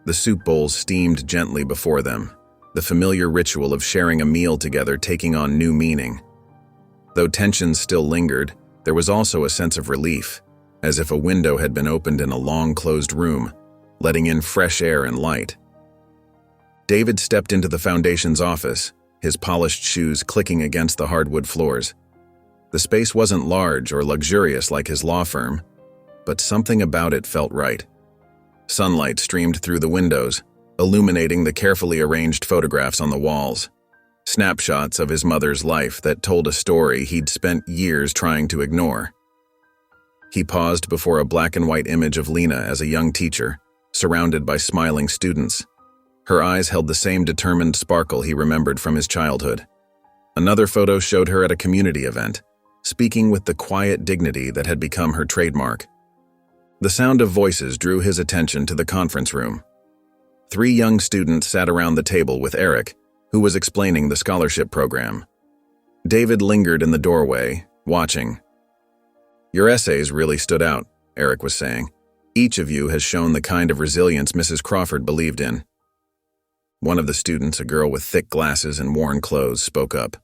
The soup bowls steamed gently before them, the familiar ritual of sharing a meal together taking on new meaning. Though tensions still lingered, there was also a sense of relief, as if a window had been opened in a long-closed room, letting in fresh air and light. David stepped into the foundation's office, his polished shoes clicking against the hardwood floors. The space wasn't large or luxurious like his law firm, but something about it felt right. Sunlight streamed through the windows, illuminating the carefully arranged photographs on the walls. Snapshots of his mother's life that told a story he'd spent years trying to ignore. He paused before a black and white image of Lena as a young teacher, surrounded by smiling students. Her eyes held the same determined sparkle he remembered from his childhood. Another photo showed her at a community event, speaking with the quiet dignity that had become her trademark. The sound of voices drew his attention to the conference room. 3 young students sat around the table with Eric, who was explaining the scholarship program. David lingered in the doorway, watching. Your essays really stood out, Eric was saying. Each of you has shown the kind of resilience Mrs. Crawford believed in. One of the students, a girl with thick glasses and worn clothes, spoke up.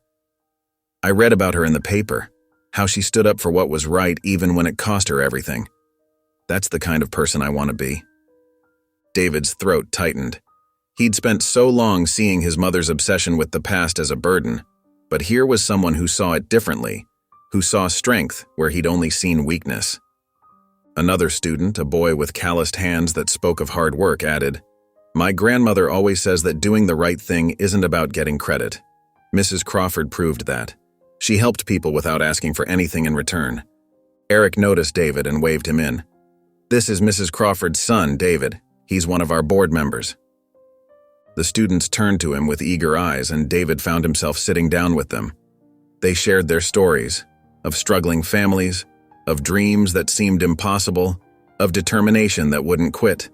I read about her in the paper, how she stood up for what was right even when it cost her everything. That's the kind of person I want to be. David's throat tightened. He'd spent so long seeing his mother's obsession with the past as a burden, but here was someone who saw it differently, who saw strength where he'd only seen weakness. Another student, a boy with calloused hands that spoke of hard work, added, My grandmother always says that doing the right thing isn't about getting credit. Mrs. Crawford proved that. She helped people without asking for anything in return. Eric noticed David and waved him in. This is Mrs. Crawford's son, David. He's one of our board members. The students turned to him with eager eyes, and David found himself sitting down with them. They shared their stories, of struggling families, of dreams that seemed impossible, of determination that wouldn't quit.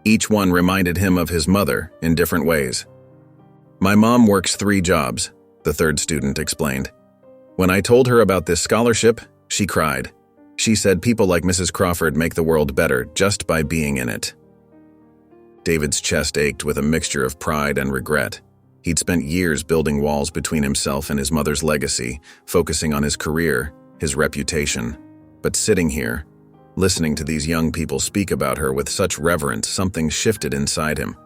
Each one reminded him of his mother in different ways. My mom works 3 jobs, the third student explained. When I told her about this scholarship, she cried. She said people like Mrs. Crawford make the world better just by being in it. David's chest ached with a mixture of pride and regret. He'd spent years building walls between himself and his mother's legacy, focusing on his career, his reputation. But sitting here, listening to these young people speak about her with such reverence, something shifted inside him.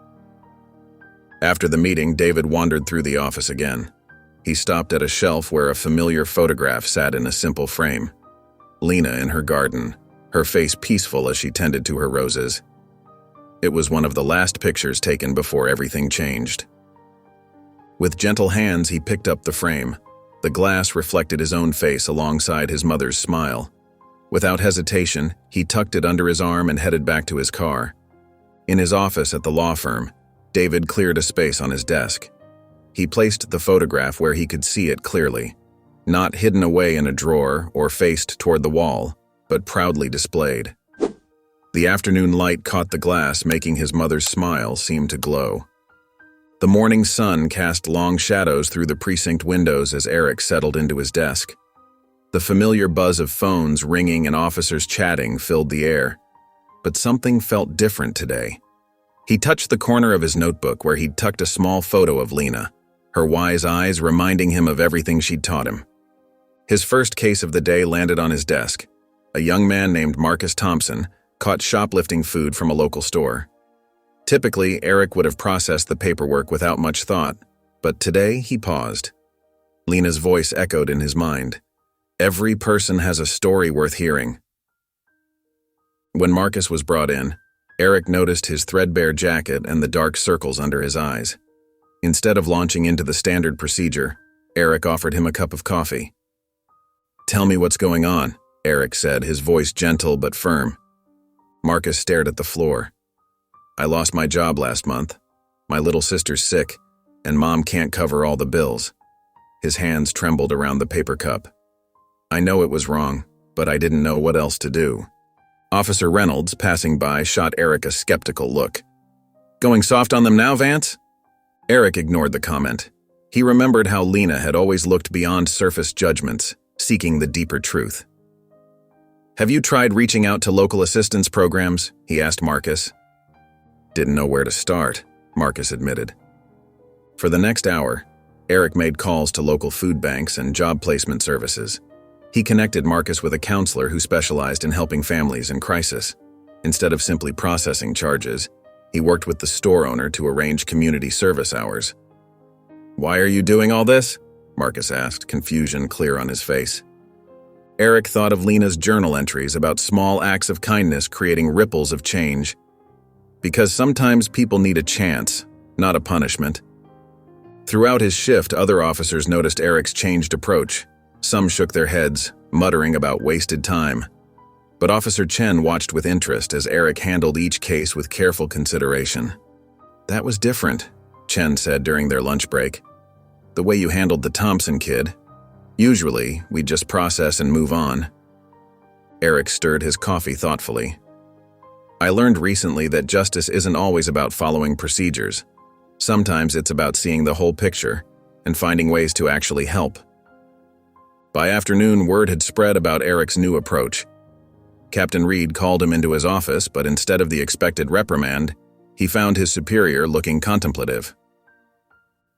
After the meeting, David wandered through the office again. He stopped at a shelf where a familiar photograph sat in a simple frame. Lena in her garden, her face peaceful as she tended to her roses. It was one of the last pictures taken before everything changed. With gentle hands, he picked up the frame. The glass reflected his own face alongside his mother's smile, Without hesitation, he tucked it under his arm and headed back to his car. In his office at the law firm, David cleared a space on his desk. He placed the photograph where he could see it clearly, not hidden away in a drawer or faced toward the wall, but proudly displayed. The afternoon light caught the glass, making his mother's smile seem to glow. The morning sun cast long shadows through the precinct windows as Eric settled into his desk. The familiar buzz of phones ringing and officers chatting filled the air, but something felt different today. He touched the corner of his notebook where he'd tucked a small photo of Lena, her wise eyes reminding him of everything she'd taught him. His first case of the day landed on his desk. A young man named Marcus Thompson caught shoplifting food from a local store. Typically, Eric would have processed the paperwork without much thought, but today he paused. Lena's voice echoed in his mind. Every person has a story worth hearing. When Marcus was brought in, Eric noticed his threadbare jacket and the dark circles under his eyes. Instead of launching into the standard procedure, Eric offered him a cup of coffee. "Tell me what's going on," Eric said, his voice gentle but firm. Marcus stared at the floor. "I lost my job last month. My little sister's sick, and Mom can't cover all the bills." His hands trembled around the paper cup. "I know it was wrong, but I didn't know what else to do." Officer Reynolds, passing by, shot Eric a skeptical look. "Going soft on them now, Vance?" Eric ignored the comment. He remembered how Lena had always looked beyond surface judgments, seeking the deeper truth. "Have you tried reaching out to local assistance programs?" he asked Marcus. "Didn't know where to start," Marcus admitted. For the next hour, Eric made calls to local food banks and job placement services. He connected Marcus with a counselor who specialized in helping families in crisis. Instead of simply processing charges, he worked with the store owner to arrange community service hours. "Why are you doing all this?" Marcus asked, confusion clear on his face. Eric thought of Lena's journal entries about small acts of kindness creating ripples of change. Because sometimes people need a chance, not a punishment. Throughout his shift, other officers noticed Eric's changed approach. Some shook their heads, muttering about wasted time. But Officer Chen watched with interest as Eric handled each case with careful consideration. "That was different," Chen said during their lunch break. "The way you handled the Thompson kid. Usually, we'd just process and move on." Eric stirred his coffee thoughtfully. "I learned recently that justice isn't always about following procedures. Sometimes it's about seeing the whole picture and finding ways to actually help." By afternoon, word had spread about Eric's new approach. Captain Reed called him into his office, but instead of the expected reprimand, he found his superior looking contemplative.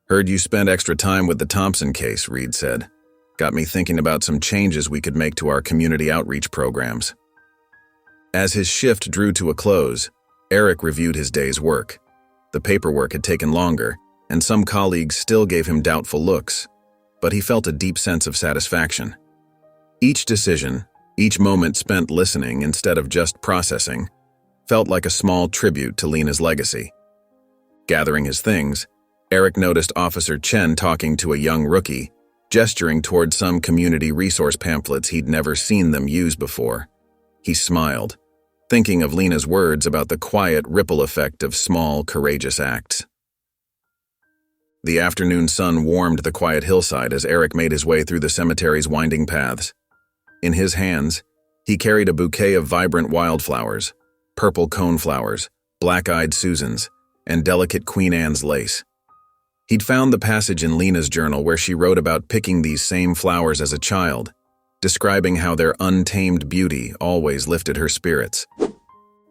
"Heard you spent extra time with the Thompson case," Reed said. "Got me thinking about some changes we could make to our community outreach programs." As his shift drew to a close, Eric reviewed his day's work. The paperwork had taken longer, and some colleagues still gave him doubtful looks, but he felt a deep sense of satisfaction. Each decision, each moment spent listening instead of just processing, felt like a small tribute to Lena's legacy. Gathering his things, Eric noticed Officer Chen talking to a young rookie, gesturing toward some community resource pamphlets he'd never seen them use before. He smiled, thinking of Lena's words about the quiet ripple effect of small, courageous acts. The afternoon sun warmed the quiet hillside as Eric made his way through the cemetery's winding paths. In his hands, he carried a bouquet of vibrant wildflowers, purple coneflowers, black-eyed Susans, and delicate Queen Anne's lace. He'd found the passage in Lena's journal where she wrote about picking these same flowers as a child, describing how their untamed beauty always lifted her spirits.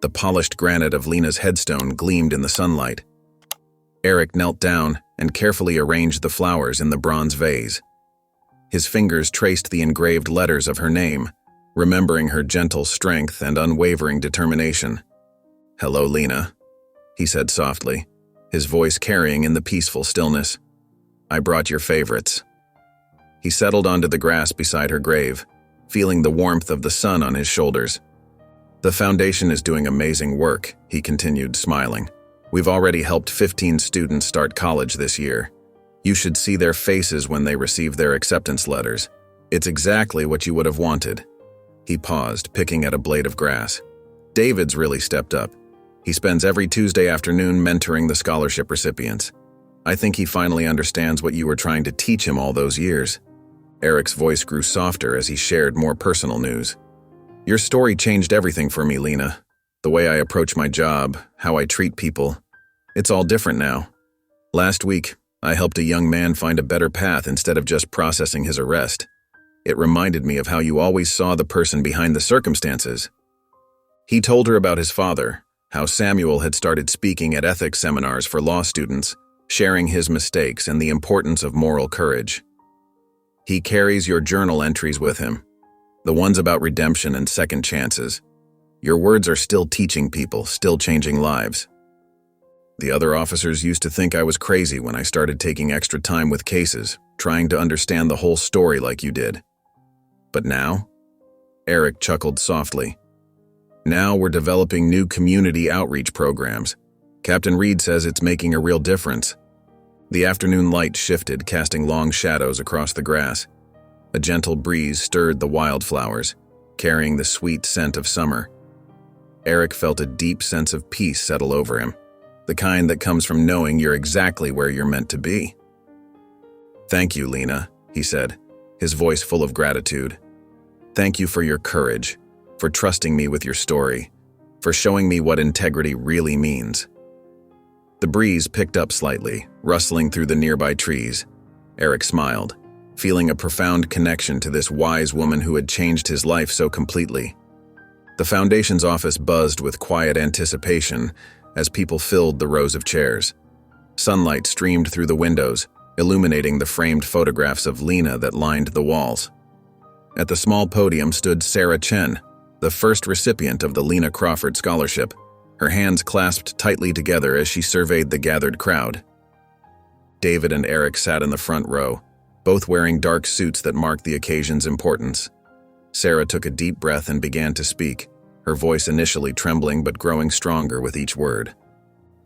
The polished granite of Lena's headstone gleamed in the sunlight. Eric knelt down and carefully arranged the flowers in the bronze vase. His fingers traced the engraved letters of her name, remembering her gentle strength and unwavering determination. "Hello, Lena," he said softly, his voice carrying in the peaceful stillness. "I brought your favorites." He settled onto the grass beside her grave, feeling the warmth of the sun on his shoulders. "The foundation is doing amazing work," he continued, smiling. "We've already helped 15 students start college this year. You should see their faces when they receive their acceptance letters. It's exactly what you would have wanted." He paused, picking at a blade of grass. David's really stepped up. He spends every Tuesday afternoon mentoring the scholarship recipients. I think he finally understands what you were trying to teach him all those years. Eric's voice grew softer as he shared more personal news. Your story changed everything for me, Lena. The way I approach my job, how I treat people. It's all different now. Last week, I helped a young man find a better path instead of just processing his arrest. It reminded me of how you always saw the person behind the circumstances. He told her about his father, how Samuel had started speaking at ethics seminars for law students, sharing his mistakes and the importance of moral courage. He carries your journal entries with him, the ones about redemption and second chances. Your words are still teaching people, still changing lives. The other officers used to think I was crazy when I started taking extra time with cases, trying to understand the whole story like you did. But now? Eric chuckled softly. Now we're developing new community outreach programs. Captain Reed says it's making a real difference. The afternoon light shifted, casting long shadows across the grass. A gentle breeze stirred the wildflowers, carrying the sweet scent of summer. Eric felt a deep sense of peace settle over him, the kind that comes from knowing you're exactly where you're meant to be. Thank you, Lena, he said, his voice full of gratitude. Thank you for your courage, for trusting me with your story, for showing me what integrity really means. The breeze picked up slightly, rustling through the nearby trees. Eric smiled, feeling a profound connection to this wise woman who had changed his life so completely. The Foundation's office buzzed with quiet anticipation as people filled the rows of chairs. Sunlight streamed through the windows, illuminating the framed photographs of Lena that lined the walls. At the small podium stood Sarah Chen, the first recipient of the Lena Crawford Scholarship, her hands clasped tightly together as she surveyed the gathered crowd. David and Eric sat in the front row, both wearing dark suits that marked the occasion's importance. Sarah took a deep breath and began to speak, her voice initially trembling but growing stronger with each word.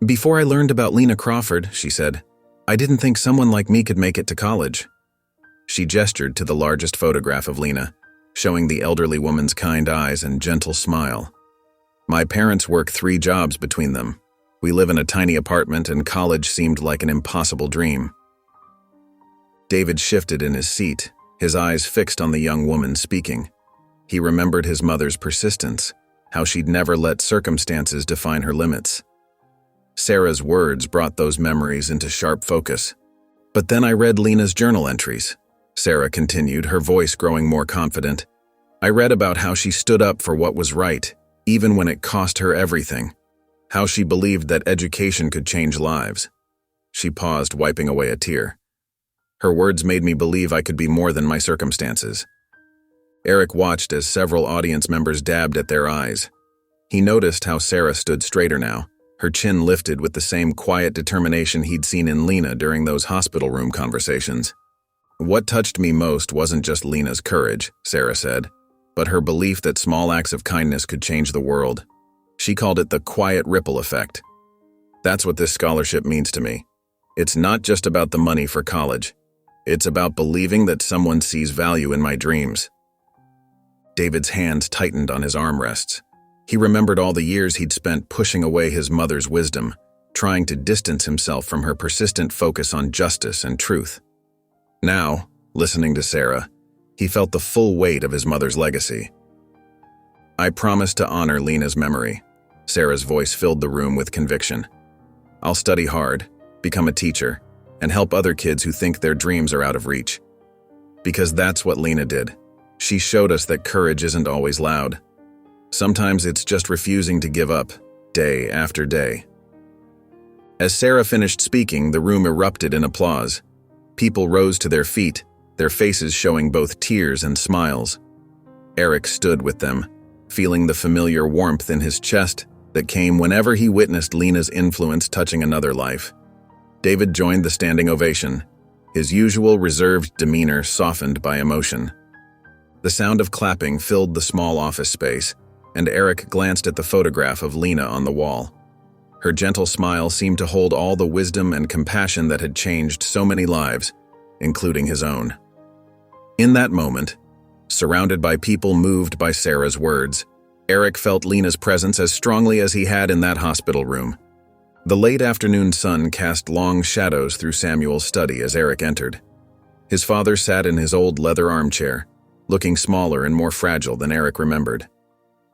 Before I learned about Lena Crawford, she said, I didn't think someone like me could make it to college. She gestured to the largest photograph of Lena, showing the elderly woman's kind eyes and gentle smile. My parents work 3 jobs between them. We live in a tiny apartment and college seemed like an impossible dream. David shifted in his seat, his eyes fixed on the young woman speaking. He remembered his mother's persistence, how she'd never let circumstances define her limits. Sarah's words brought those memories into sharp focus. But then I read Lena's journal entries. Sarah continued, her voice growing more confident. I read about how she stood up for what was right, even when it cost her everything. How she believed that education could change lives. She paused, wiping away a tear. Her words made me believe I could be more than my circumstances. Eric watched as several audience members dabbed at their eyes. He noticed how Sarah stood straighter now, her chin lifted with the same quiet determination he'd seen in Lena during those hospital room conversations. What touched me most wasn't just Lena's courage, Sarah said, but her belief that small acts of kindness could change the world. She called it the quiet ripple effect. That's what this scholarship means to me. It's not just about the money for college. It's about believing that someone sees value in my dreams. David's hands tightened on his armrests. He remembered all the years he'd spent pushing away his mother's wisdom, trying to distance himself from her persistent focus on justice and truth. Now, listening to Sarah, he felt the full weight of his mother's legacy. I promise to honor Lena's memory. Sarah's voice filled the room with conviction. I'll study hard, become a teacher, and help other kids who think their dreams are out of reach. Because that's what Lena did. She showed us that courage isn't always loud. Sometimes it's just refusing to give up, day after day. As Sarah finished speaking, the room erupted in applause. People rose to their feet, their faces showing both tears and smiles. Eric stood with them, feeling the familiar warmth in his chest that came whenever he witnessed Lena's influence touching another life. David joined the standing ovation, his usual reserved demeanor softened by emotion. The sound of clapping filled the small office space, and Eric glanced at the photograph of Lena on the wall. Her gentle smile seemed to hold all the wisdom and compassion that had changed so many lives, including his own. In that moment, Surrounded by people moved by Sarah's words, Eric felt Lena's presence as strongly as he had in that hospital room. The late afternoon sun cast long shadows through Samuel's study as Eric entered. His father sat in his old leather armchair, looking smaller and more fragile than Eric remembered.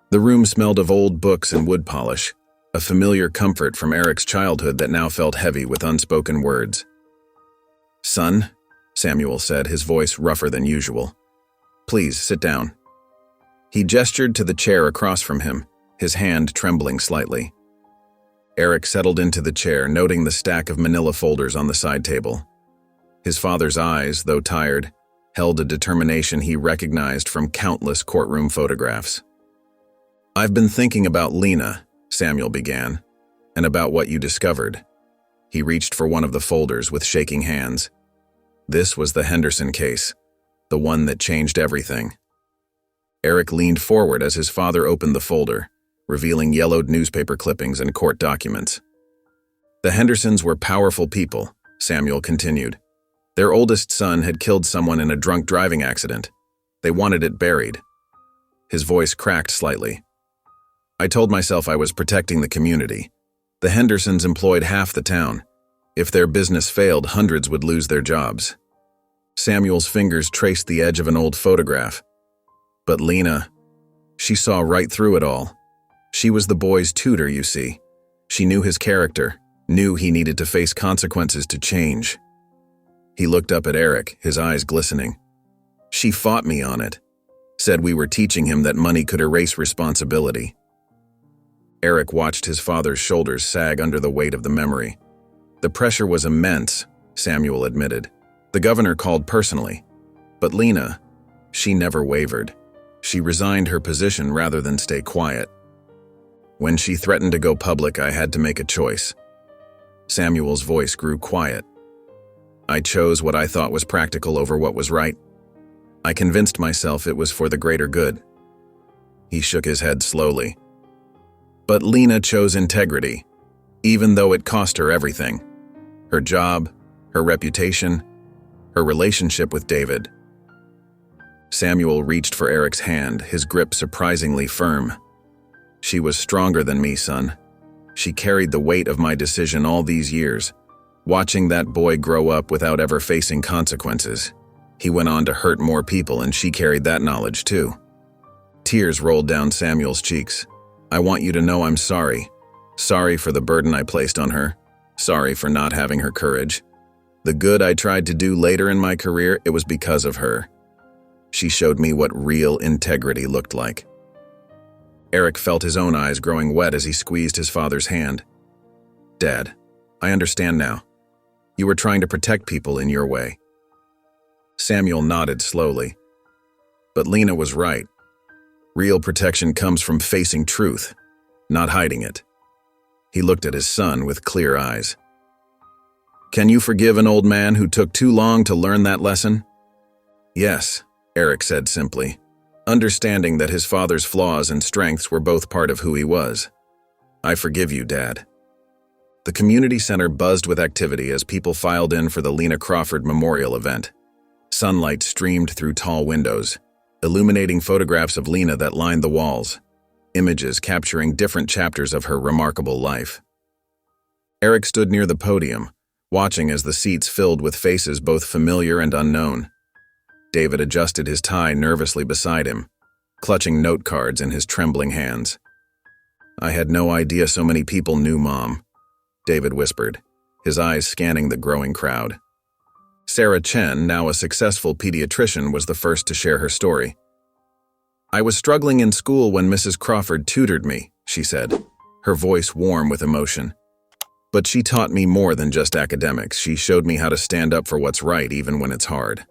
The room smelled of old books and wood polish, a familiar comfort from Eric's childhood that now felt heavy with unspoken words. "Son," Samuel said, his voice rougher than usual. "Please, sit down." He gestured to the chair across from him, his hand trembling slightly. Eric settled into the chair, noting the stack of manila folders on the side table. His father's eyes, though tired, held a determination he recognized from countless courtroom photographs. "I've been thinking about Lena," Samuel began, "and about what you discovered." He reached for one of the folders with shaking hands. This was the Henderson case, the one that changed everything. Eric leaned forward as his father opened the folder, revealing yellowed newspaper clippings and court documents. "The Hendersons were powerful people," Samuel continued. "Their oldest son had killed someone in a drunk driving accident. They wanted it buried." His voice cracked slightly. "I told myself I was protecting the community. The Hendersons employed half the town. If their business failed, hundreds would lose their jobs." Samuel's fingers traced the edge of an old photograph. But Lena, she saw right through it all. She was the boy's tutor, you see. She knew his character, knew he needed to face consequences to change. He looked up at Eric, his eyes glistening. "She fought me on it. Said we were teaching him that money could erase responsibility." Eric watched his father's shoulders sag under the weight of the memory. "The pressure was immense," Samuel admitted. "The governor called personally. But Lena, she never wavered. She resigned her position rather than stay quiet. When she threatened to go public, I had to make a choice." Samuel's voice grew quiet. "I chose what I thought was practical over what was right. I convinced myself it was for the greater good." He shook his head slowly. "But Lena chose integrity, even though it cost her everything. Her job, her reputation, her relationship with David." Samuel reached for Eric's hand, his grip surprisingly firm. "She was stronger than me, son. She carried the weight of my decision all these years, watching that boy grow up without ever facing consequences. He went on to hurt more people, and she carried that knowledge too." Tears rolled down Samuel's cheeks. "I want you to know I'm sorry. Sorry for the burden I placed on her. Sorry for not having her courage. The good I tried to do later in my career, it was because of her. She showed me what real integrity looked like." Eric felt his own eyes growing wet as he squeezed his father's hand. "Dad, I understand now. You were trying to protect people in your way." Samuel nodded slowly. "But Lena was right. Real protection comes from facing truth, not hiding it." He looked at his son with clear eyes. "Can you forgive an old man who took too long to learn that lesson?" "Yes," Eric said simply, understanding that his father's flaws and strengths were both part of who he was. "I forgive you, Dad." The community center buzzed with activity as people filed in for the Lena Crawford Memorial event. Sunlight streamed through tall windows, illuminating photographs of Lena that lined the walls, images capturing different chapters of her remarkable life. Eric stood near the podium, watching as the seats filled with faces both familiar and unknown. David adjusted his tie nervously beside him, clutching note cards in his trembling hands. "I had no idea so many people knew Mom," David whispered, his eyes scanning the growing crowd. Sarah Chen, now a successful pediatrician, was the first to share her story. "I was struggling in school when Mrs. Crawford tutored me," she said, her voice warm with emotion. "But she taught me more than just academics. She showed me how to stand up for what's right even when it's hard."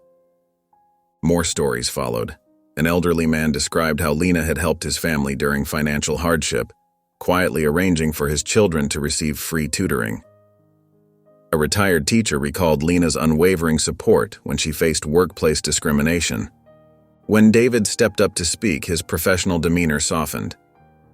More stories followed. An elderly man described how Lena had helped his family during financial hardship, quietly arranging for his children to receive free tutoring. A retired teacher recalled Lena's unwavering support when she faced workplace discrimination. When David stepped up to speak, his professional demeanor softened.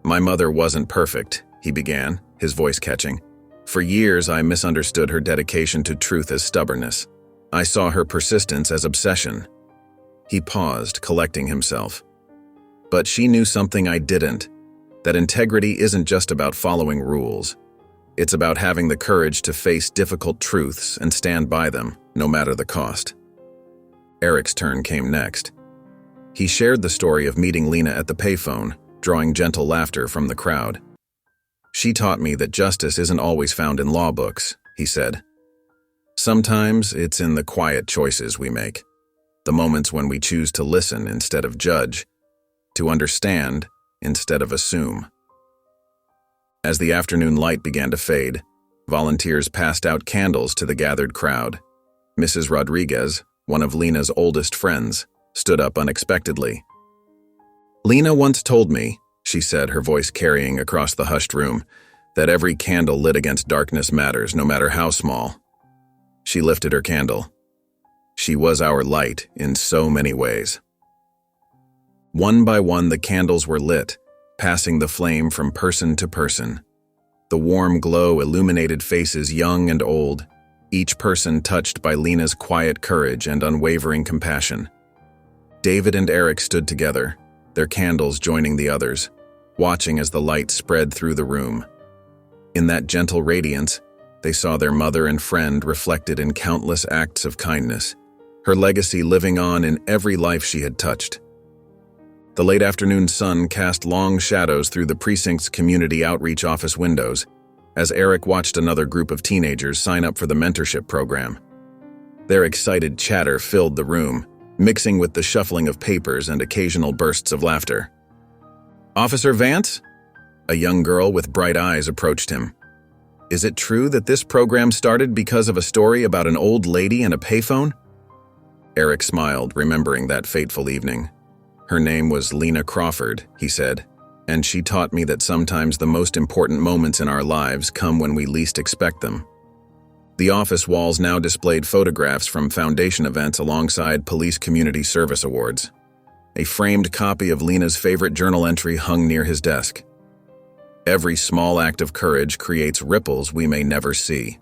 "My mother wasn't perfect," he began, his voice catching. "For years, I misunderstood her dedication to truth as stubbornness. I saw her persistence as obsession." He paused, collecting himself. But she knew something I didn't, that integrity isn't just about following rules. It's about having the courage to face difficult truths and stand by them, no matter the cost. Eric's turn came next. He shared the story of meeting Lena at the payphone, drawing gentle laughter from the crowd. "She taught me that justice isn't always found in law books," he said. "Sometimes it's in the quiet choices we make, the moments when we choose to listen instead of judge, to understand instead of assume." As the afternoon light began to fade, volunteers passed out candles to the gathered crowd. Mrs. Rodriguez, one of Lena's oldest friends, stood up unexpectedly. "Lena once told me," she said, her voice carrying across the hushed room, "that every candle lit against darkness matters, no matter how small." She lifted her candle. She was our light in so many ways. One by one, the candles were lit, passing the flame from person to person. The warm glow illuminated faces young and old, each person touched by Lena's quiet courage and unwavering compassion. David and Eric stood together, their candles joining the others, watching as the light spread through the room. In that gentle radiance, they saw their mother and friend reflected in countless acts of kindness, her legacy living on in every life she had touched. The late afternoon sun cast long shadows through the precinct's community outreach office windows as Eric watched another group of teenagers sign up for the mentorship program. Their excited chatter filled the room, mixing with the shuffling of papers and occasional bursts of laughter. "Officer Vance?" A young girl with bright eyes approached him. "Is it true that this program started because of a story about an old lady and a payphone?" Eric smiled, remembering that fateful evening. "Her name was Lena Crawford," he said, "and she taught me that sometimes the most important moments in our lives come when we least expect them." The office walls now displayed photographs from foundation events alongside police community service awards. A framed copy of Lena's favorite journal entry hung near his desk. "Every small act of courage creates ripples we may never see."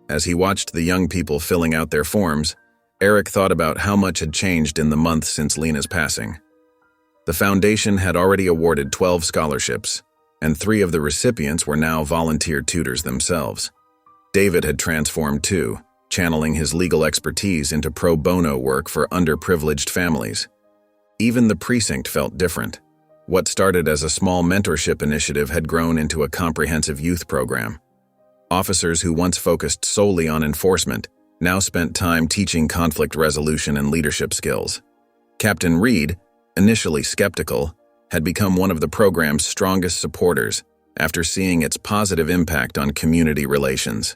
As he watched the young people filling out their forms, Eric thought about how much had changed in the months since Lena's passing. The foundation had already awarded 12 scholarships, and 3 of the recipients were now volunteer tutors themselves. David had transformed too, channeling his legal expertise into pro bono work for underprivileged families. Even the precinct felt different. What started as a small mentorship initiative had grown into a comprehensive youth program. Officers who once focused solely on enforcement now spent time teaching conflict resolution and leadership skills. Captain Reed, initially skeptical, had become one of the program's strongest supporters after seeing its positive impact on community relations.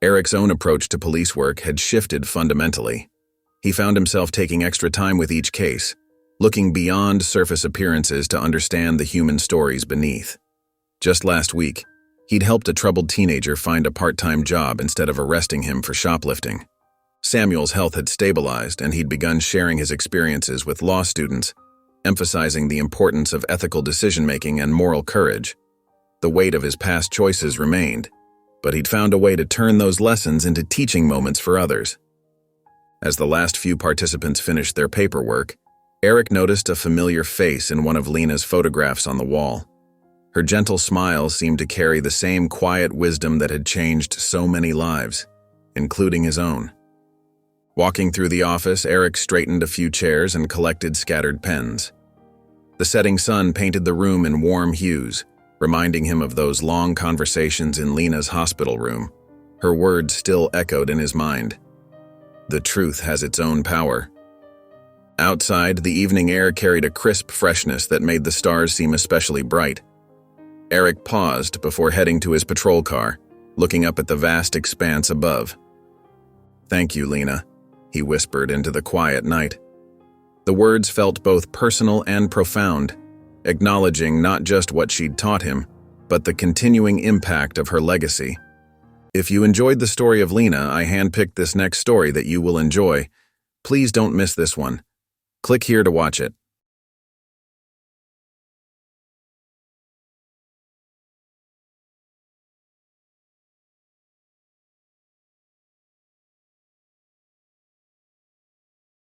Eric's own approach to police work had shifted fundamentally. He found himself taking extra time with each case, looking beyond surface appearances to understand the human stories beneath. Just last week, he'd helped a troubled teenager find a part-time job instead of arresting him for shoplifting. Samuel's health had stabilized, and he'd begun sharing his experiences with law students, emphasizing the importance of ethical decision-making and moral courage. The weight of his past choices remained, but he'd found a way to turn those lessons into teaching moments for others. As the last few participants finished their paperwork, Eric noticed a familiar face in one of Lena's photographs on the wall. Her gentle smile seemed to carry the same quiet wisdom that had changed so many lives, including his own. Walking through the office, Eric straightened a few chairs and collected scattered pens. The setting sun painted the room in warm hues, reminding him of those long conversations in Lena's hospital room. Her words still echoed in his mind. The truth has its own power. Outside, the evening air carried a crisp freshness that made the stars seem especially bright. Eric paused before heading to his patrol car, looking up at the vast expanse above. "Thank you, Lena," he whispered into the quiet night. The words felt both personal and profound, acknowledging not just what she'd taught him, but the continuing impact of her legacy. If you enjoyed the story of Lena, I handpicked this next story that you will enjoy. Please don't miss this one. Click here to watch it.